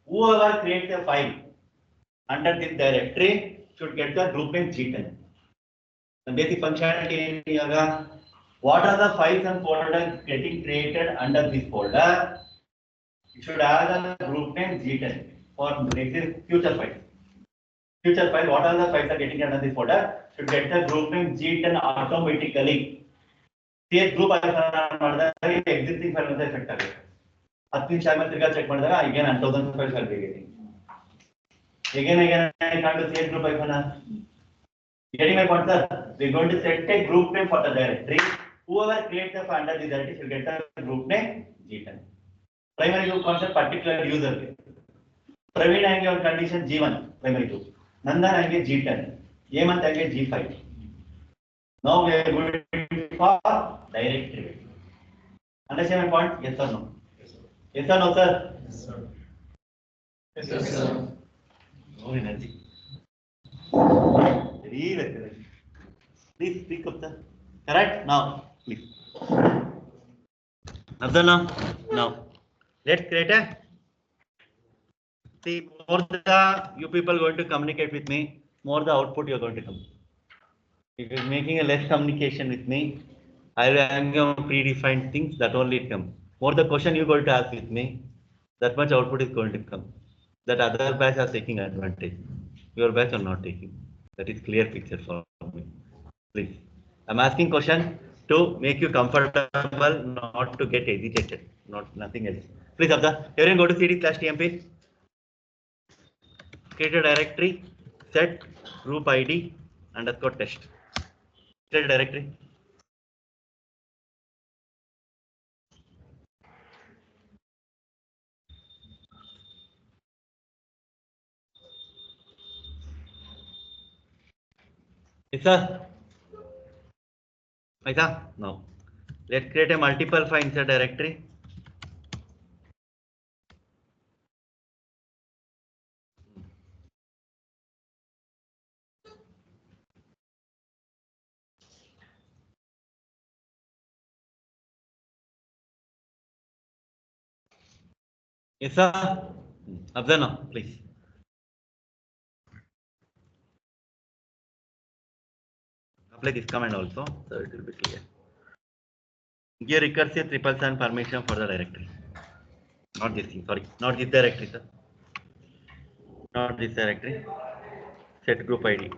Whoever creates a file under this directory should get the group name G10. The basic functionality is what are the files and folders getting created under this folder? You should have the group name G10 for future files. Future file, what are the files are getting under this folder? Should get the group name G10 automatically. See group existing file effect ಆಗುತ್ತೆ. 10 ನಿಮಿಷ ಆದ್ಮೇಲೆ ತಿರ್ಗಾ check ಮಾಡಿದಾಗ again 1000 files are getting. Again I can't do save group icon. Getting my point, sir? We're going to set a group name for the directory. Whoever creates the file under the directory should get the group name G10. Primary group concept particular user. Praveen I have condition G1 primary group. Nandan I have G10. Hemant I have G5. Now we are going for directory. Understand my point? Yes or no? Yes or no, sir? Yes, sir. Yes, sir. No energy. Very well. Please speak up, sir. Correct? Now, please. Now, let's create a. See, more the you people going to communicate with me, more the output you're going to come. If you're making a less communication with me, I am going to predefined things that only it come. More the question you're going to ask with me, that much output is going to come. That other batch are taking advantage. Your batch are not taking. That is clear picture for me. Please. I'm asking question to make you comfortable, not to get agitated, not nothing else. Please, Abda, everyone go to cd/tmp, create a directory, set group ID underscore test. Create a directory. Yes, sir. Aisa? No. Let's create a multiple file inside directory. Yes, sir. Abda now, please. Apply this command also, so it will be clear. Give recursive 777 permission for the directory. Not this thing, sorry. Not this directory, sir. Not this directory. Set group ID.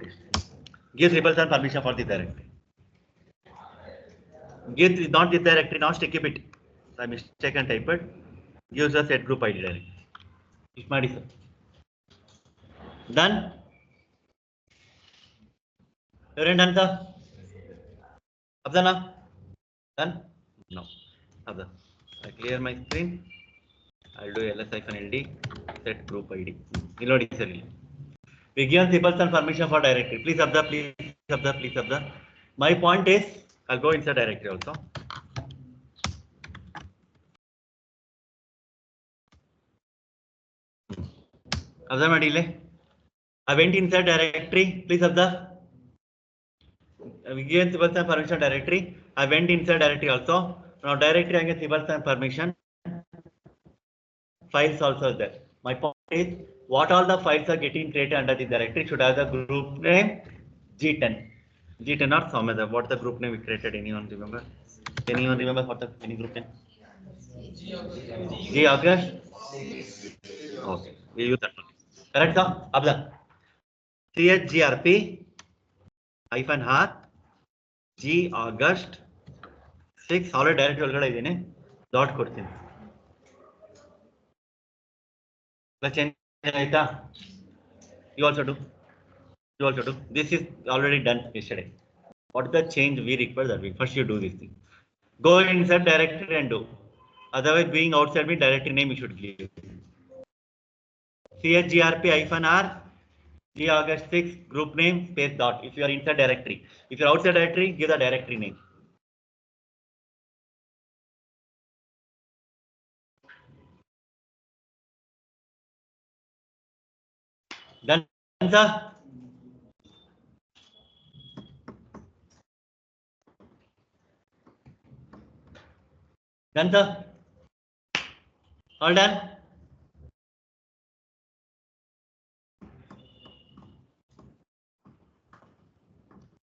Give 777 permission for this directory. Give not this directory, now StickyBit. I mistake and type it. Use the set group ID directory. It's my sir. Done? You're done, sir? Abdana? Done? No. Abda. I clear my screen. I'll do ls-ld set group ID. Reload is early. We give people some permission for directory. Please Abda, please Abda, please Abda. My point is, I'll go inside directory also. Abda my delay. I went inside directory. Please Abda. We give people some permission directory. I went inside directory also. Now directory I get people some permission. Files also there. My point is, what all the files are getting created under the directory should have the group name G10. G10 or some other. What the group name we created? Anyone remember? Anyone remember what the any group name? G August. Okay, we use that one. Correct, sir? Abla. CHGRP hyphen R G August 6 solid directory ಒಳಗಡೆ ಇದೀನಿ dot ಕೊಡ್ತೀನಿ change ಆಯ್ತಾ you also do this is already done yesterday. What is the change we require that week? First you do this thing, go inside directory and do, otherwise being outside me directory name you should give chgrp hyphen r G August 6 group name space dot. If you are inside directory, if you are outside directory, give the directory name. Done, sir? Done, sir? All done?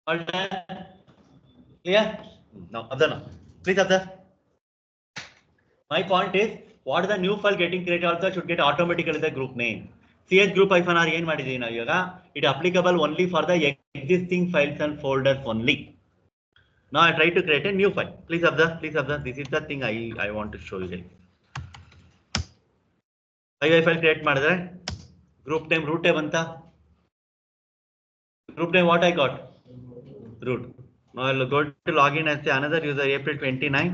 All done? Clear? No, Abdar, no. Please, Abdar. My point is, what is the new file getting created also should get automatically the group name. ch group hyphen r ಏನು ಮಾಡಿದೀನಿ ನಾವು ಇವಾಗ it applicable only for the existing files and folders only. Now I try to create a new file. Please observe, this is the thing I want to show you guys. file create ಮಾಡಿದ್ರೆ group name root ಬಂತ, group name what I got root. Now I'll go to login and say another user April 29.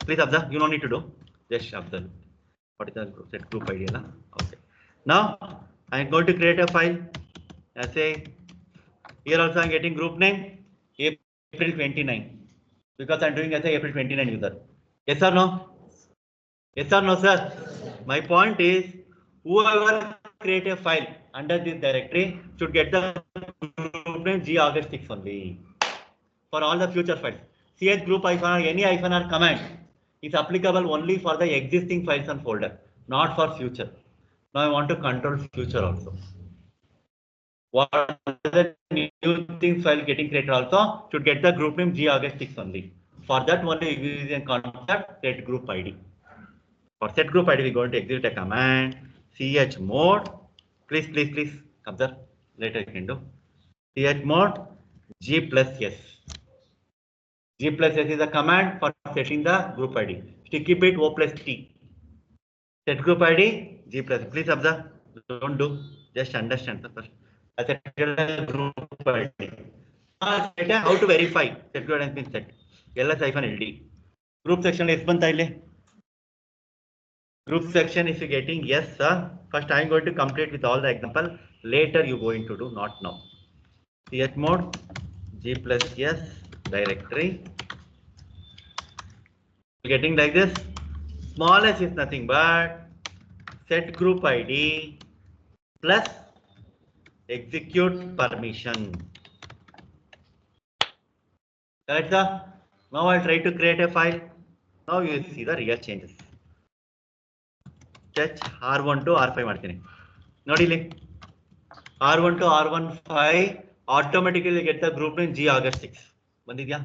Please observe, you don't need to do, just observe what is the set group ID. Okay, now I'm going to create a file. I say here also I'm getting group name April 29 because I'm doing as a April 29 user. Yes or no? Yes or no, sir? My point is, whoever create a file under this directory should get the group name G August 6 only for all the future files. ch group hyphen or any hyphen or command is applicable only for the existing files and folder, not for future. Now I want to control future also. What the new things file getting created also should get the group name g-august6 only. For that only we use a concept set group ID. For set group ID, we're going to execute a command chmod. Please observe. Later you can do chmod g plus s. G plus s is a command for setting the group ID. StickyBit o plus t. Set group ID g plus. Please observe. Don't do. Just understand the first. I set a group ID. How to verify set group has been set. ls-ld. Group section is bantaile. Group section, if you getting yes, sir. First, I am going to complete with all the example. Later, you going to do, not now. chmod g plus s directory. Getting like this. Smallest is nothing but set group ID plus execute permission. Correct, sir? Now I'll try to create a file. Now you see the real changes. Touch R1 to R5 ಮಾಡ್ತೀನಿ ನೋಡಿ ಇಲ್ಲಿ R1 to R15 automatically get the group name g-august6 ಬಂದಿದ್ಯಾ?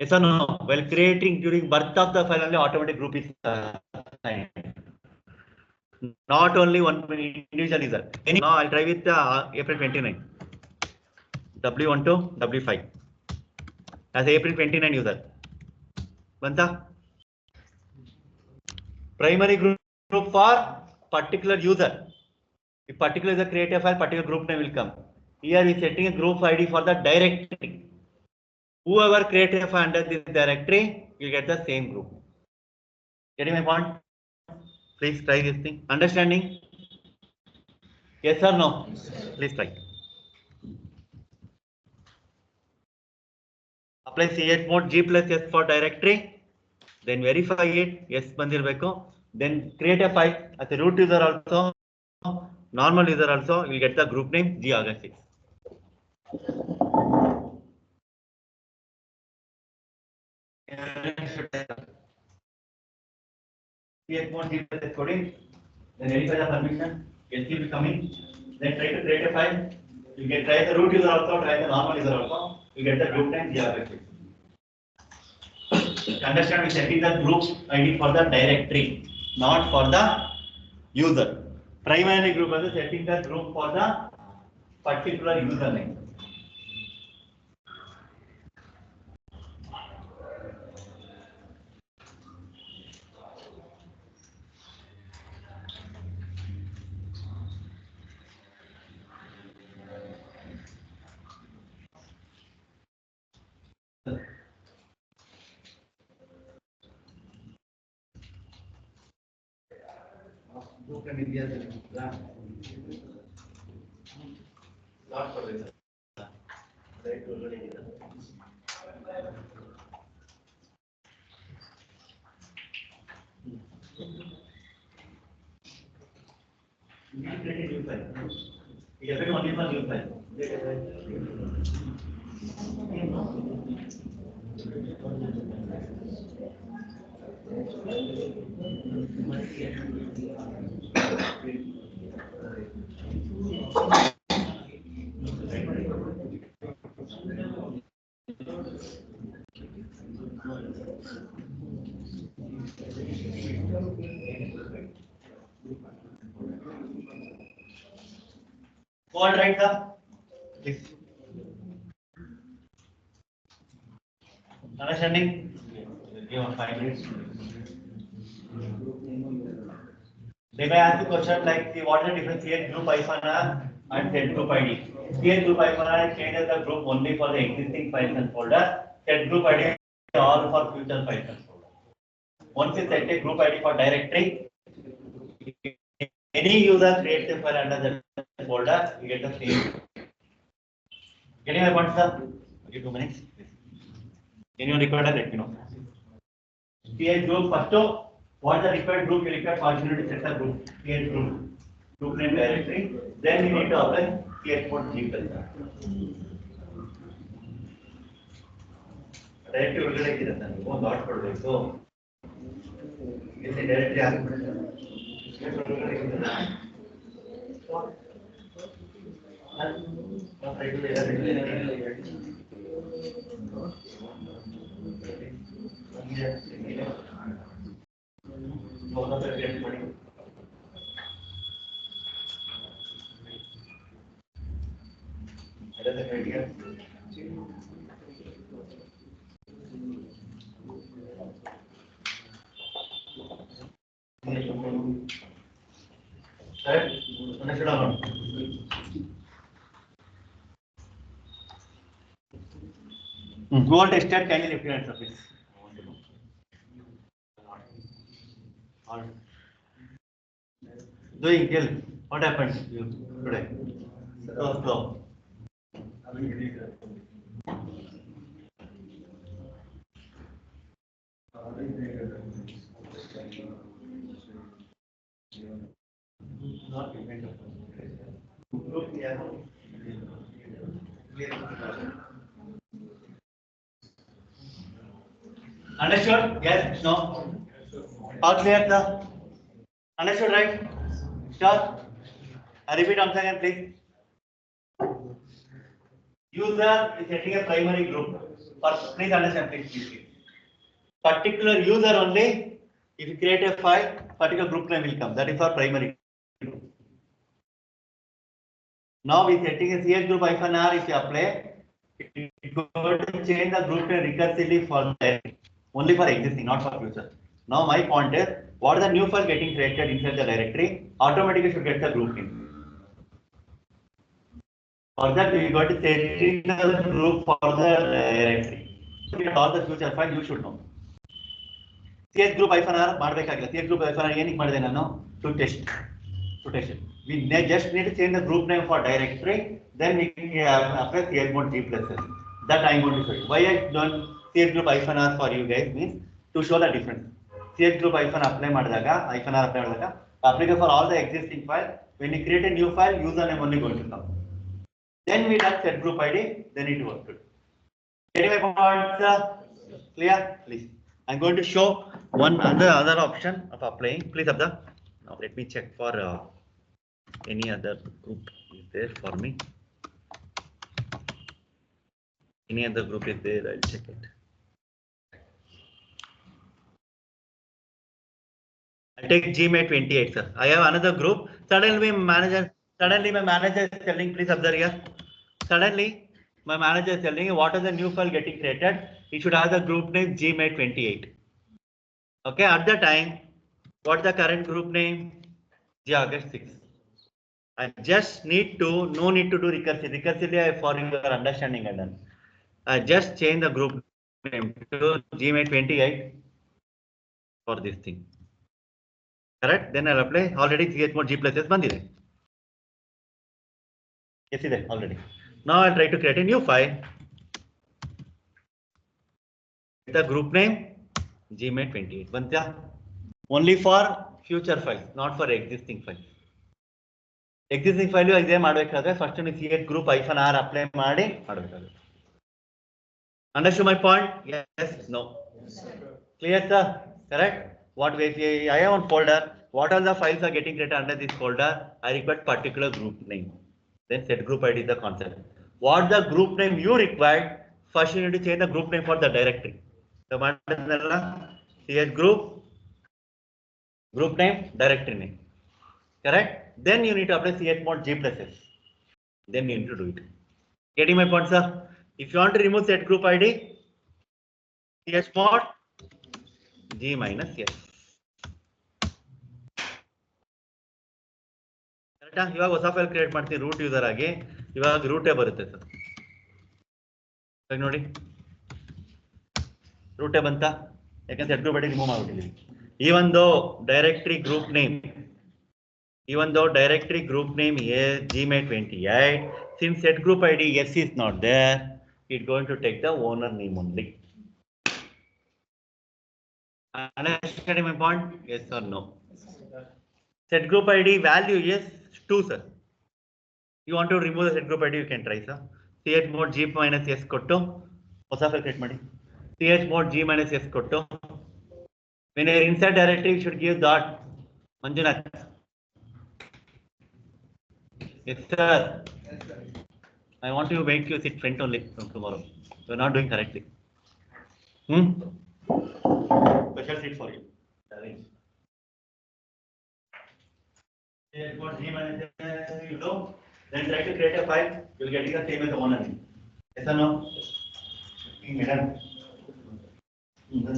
Yes or no? While creating during birth of the file only automatic group is assigned. Not only one individual user. Now I'll try with April 29. W1 to W5 as April 29 user. Banta? Primary group for particular user. If particular user create a file, particular group name will come. Here we setting a group ID for the directory. Whoever create a file under this directory will get the same group. Getting my point? Please try this thing. Understanding? Yes or no? Please try. Apply chmod g plus s for directory. Then verify it. Yes, bandirbeku. Then create a file as a root user also. Normal user also will get the group name g-august6. chmod g plus s coding. Then verify the permission. Yes, will be coming. Then try to create a file. You can try the root user also, try the normal user also. You get the group name g-august6. Understand, we setting the group ID for the directory, not for the user. Primary group is setting the group for the particular username. Not for this. Right to already. You need to create a new file. You have to only one new file. All right, sir. Please. Understanding? Give 5 minutes. They may ask you question like, see, what is the difference here group hyphen and set group ID? Here group hyphen changes the group only for the existing files and folder. Set group ID all for future files and folder. Once you set a group ID for directory, any user creates a file under that folder, you get the same. Getting my point, sir? Give 2 minutes. Anyone required, let me know. PH group first, what is the required group? You require functionality to set the group. PH group name directory. Then you need to apply chmod g plus. Directory ಒಳಗಡೆ ಇದೆ sir, ನೀವು ಒಂದು dot ಕೊಡಬೇಕು. ಇಲ್ಲಿ directory ಹಾಕ್ಬಿಟ್ಟು ಒಳಗಡೆ ಇದೆಯಲ್ಲ? Go on tested, can you lift your hands up, please? Doing ill. What happened to you today? So slow. Understood? Yes? No? All clear, sir? Understood, right? Sure? I repeat once again, please. User is setting a primary group. Please understand, please. Particular user only, if you create a file, particular group name will come. That is our primary group. Now we setting a CS group -r. If you apply, it going to change the group name recursively for only for existing, not for future. Now my point is, what is the new file getting created inside the directory? Automatically should get the group name. For that, we got to set the group for the directory. All the future file you should know. CS group -r ಮಾಡಬೇಕಾಗಿಲ್ಲ. CS group -r ಏನಕ್ಕೆ ಮಾಡಿದೆ ನಾನು? To test. We just need to change the group name for directory. Then we apply CS mode G++. That I am going to show you. Why I done CS group -r for you guys means to show the difference. CS group -apply ಮಾಡಿದಾಗ -r apply ಮಾಡಿದಾಗ applicable for all the existing file. When you create a new file, username only going to come. Then we done set group ID. Then it worked. Getting my point, clear? Please. I'm going to show one other option of applying. Please observe. Now let me check for any other group is there for me. Any other group is there? I'll check it. I take Gmate 28, sir. I have another group. Suddenly my manager is telling, please observe here. Suddenly my manager is telling what is the new file getting created. It should have the group name Gmate 28. Okay, at the time, what's the current group name? August 6. I just no need to do recursively for your understanding. I just change the group name to Gmate 28 for this thing. Correct? Then I'll apply. Already chmod G++ bandide. Yes, it is already. Now I'll try to create a new file. The group name Gmate 28. Banta? Only for future files, not for existing files. Existing file exam ಮಾಡಬೇಕಾದ್ರೆ first ನೀವು CS group -r apply ಮಾಡಿ ಮಾಡಬೇಕಾಗುತ್ತೆ. Understood my point? Yes, no. Clear, sir? Correct? What way I have one folder. What all the files are getting created under this folder? I require particular group name. Then set group ID is the concept. What the group name you required? First you need to change the group name for the directory. So CS group name, directory name. Correct? Then you need to apply chmod G++. Then you need to do it. Getting my point, sir? If you want to remove set group ID, chmod G-S. ಕರೆಕ್ಟಾ? ಇವಾಗ ಹೊಸ file create ಮಾಡ್ತೀನಿ root user ಆಗಿ. ಇವಾಗ ರೂಟೇ ಬರುತ್ತೆ sir. ನೋಡಿ ರೂಟೇ ಬಂತ, ಯಾಕಂದ್ರೆ ಸೆಟ್ ಗ್ರೂಪ್ ಐಡಿ ರಿಮೂವ್ ಮಾಡ್ಬಿಟ್ಟಿದ್ದೀವಿ. ಈ ಒಂದು directory group name is Gmate 28. Since set group ID S is not there, it's going to take the owner name only. Understanding my point? Yes or no? Set group ID value is 2, sir. You want to remove the set group ID, you can try, sir. chmod G-S ಕೊಟ್ಟು ಹೊಸ file create ಮಾಡಿ. ch mod g minus s kotto. When you're inside directory, you should give dot. Manjunath. Yes, sir. I want to make you sit front only from tomorrow. You're not doing correctly. Special seat for you. Arrange. Ch mod g minus s, you know. Then try to create a file. You'll get the same as the owner name. Yes or no? Madam. That's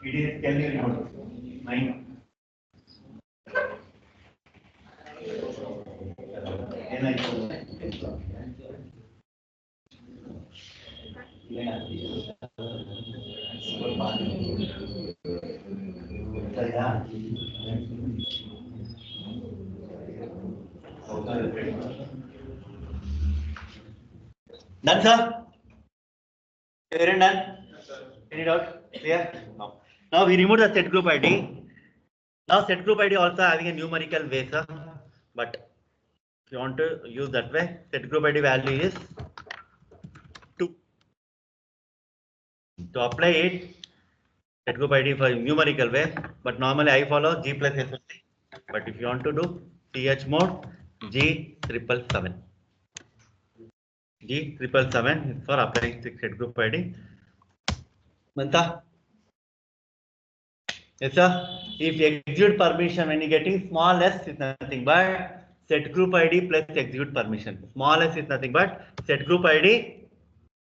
it is tell you remote. Mine. Done, sir? Everyone done? Any doubt? Clear? No. Now we remove the set group ID. Now set group ID also having a numerical way, sir. But if you want to use that way, set group ID value is 2. To apply it, set group ID for numerical way, but normally I follow G plus SRE. But if you want to do ch mode G777. G777 is for applying set group ID. Manta? Yes, sir. If execute permission, when you're getting small s is nothing but set group ID plus execute permission. Small s is nothing but set group ID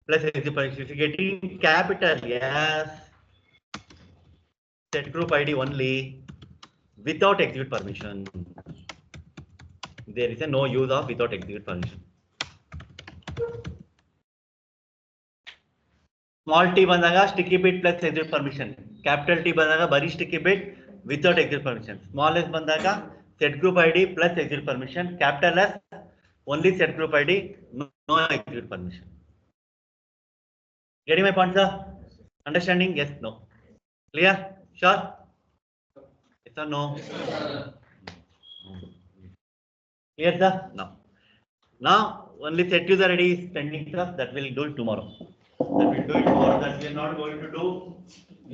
plus execute permission. If you're getting capital S, set group ID only without execute permission. There is a no use of without execute permission. Small t bandaga sticky bit plus execute permission. Capital T bandaga bari sticky bit without execute permission. Small s bandaga set group ID plus execute permission. Capital S only set group ID, no execute permission. Getting my point, sir? Understanding? Yes, no. Clear? Sure? Yes or no? Clear, sir? No. Now only set user ID is pending, sir. That will do it tomorrow. That will do it tomorrow. That we are not going to do.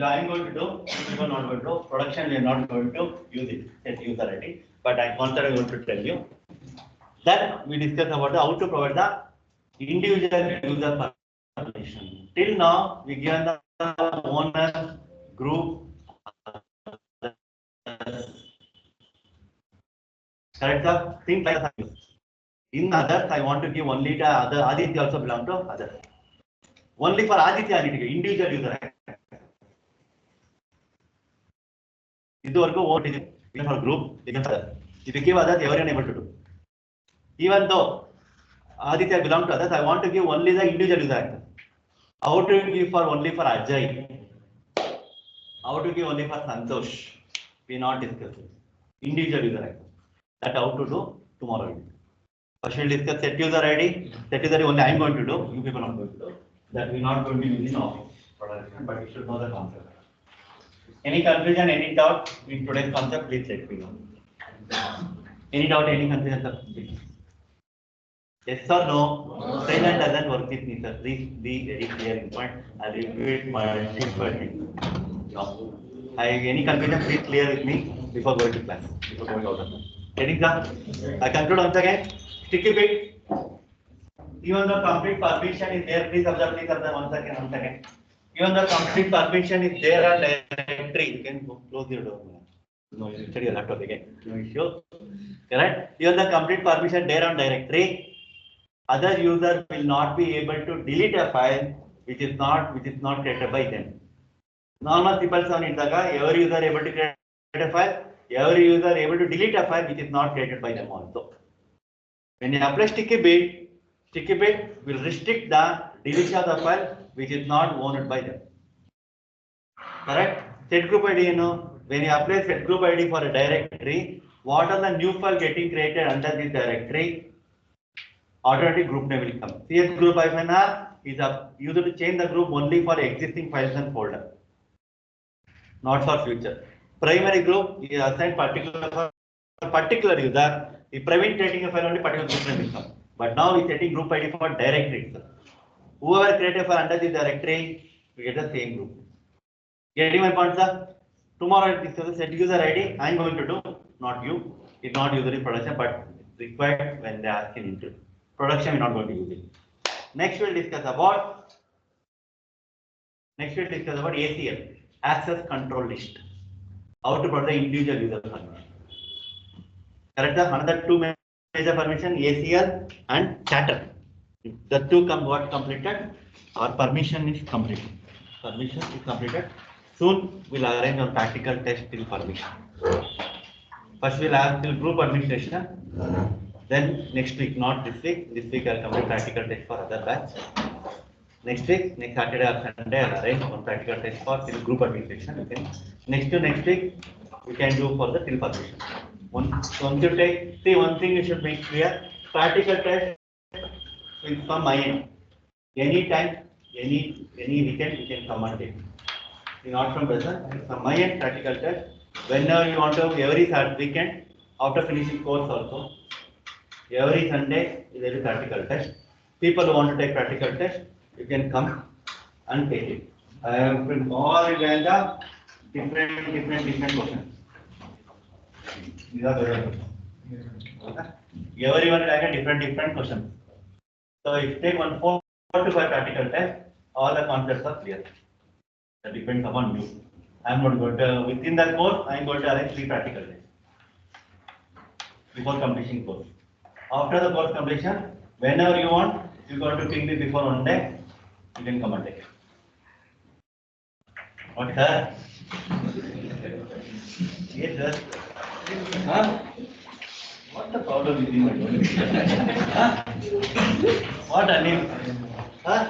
I am going to do. We are not going to do. Production we are not going to use it. Set user ID. But I consider going to tell you. Then we discuss about how to provide the individual user permission. Till now, we given the owner group. Correct, sir? Think like that. In others, I want to give only the other. Aditya also belong to others. Only for Aditya, I need to give individual user. This is what is for group. If you give others, everyone able to do. Even though Aditya belong to others, I want to give only the individual user access. How to give for only for Ajay? How to give only for Santosh? We not discussing. Individual user access. That how to do tomorrow. First we'll discuss set user ID. Set user ID only I am going to do. You people are not going to do. That we are not going to use in office production, but you should know the concept. Any confusion, any doubt in today's concept, please let me know. Any doubt, any confusion, sir? Yes or no? Silent doesn't work with me, sir. Please be very clear in point. I'll repeat multiple times. No. Any confusion, please clear with me before going to class, before going out of class. Getting sir? I conclude once again. Sticky bit. Even the complete permission is there, please observe 1 second, 1 second. Even the complete permission is there on directory. You can close your door. No, you study your laptop again. No issue. Correct? Even the complete permission there on directory. Other user will not be able to delete a file which is not created by them. Normal people sound idaga, every user able to create a file, every user able to delete a file which is not created by them also. When you apply sticky bit will restrict the deletion of the file which is not owned by them. Correct? Set group ID, when you apply set group ID for a directory, what are the new file getting created under this directory? Automatic group name will come. CS group -R is used to change the group only for existing files and folder, not for future. Primary group is assigned particular user. If Praveen creating a file only particular group name will come. But now we setting group ID for directory. Whoever created file under the directory, we get the same group. Getting my point, sir? Tomorrow I discuss set user ID. I am going to do, not you. It's not used in production, but required when they ask in interview. Production we are not going to use it. Next we'll discuss about ACL, access control list. How to protect individual user permission. Correct? Another two major permission, ACL and chatter. If the two got completed, our permission is completed. Permission is completed. Soon we'll arrange a practical test till permission. First we'll have till group administration. Then next week, not this week. This week I'll complete practical test for other batch. Next week, next Saturday or Sunday, I'll arrange one practical test for till group administration. Okay. Next week, we can do for the till permission. Once you take, see one thing you should make clear. Practical test is from my end. Anytime, any weekend, you can come and take. Not from present. From my end, practical test. Whenever you want to, every weekend, after finishing course also. Every Sunday there is practical test. People who want to take practical test, you can come and take it. I have been all the different questions. These are very everyone will have a different questions. So if you take 4 to 5 practical test, all the concepts are clear. That depends upon you. I am not going to within that course. I am going to arrange 3 practical tests before completion course. After the course completion, whenever you want, you got to ping me before 1 day, you can come and take it. What, sir? Yes, sir. Huh? What the problem with you? Huh? What, Anil? Huh?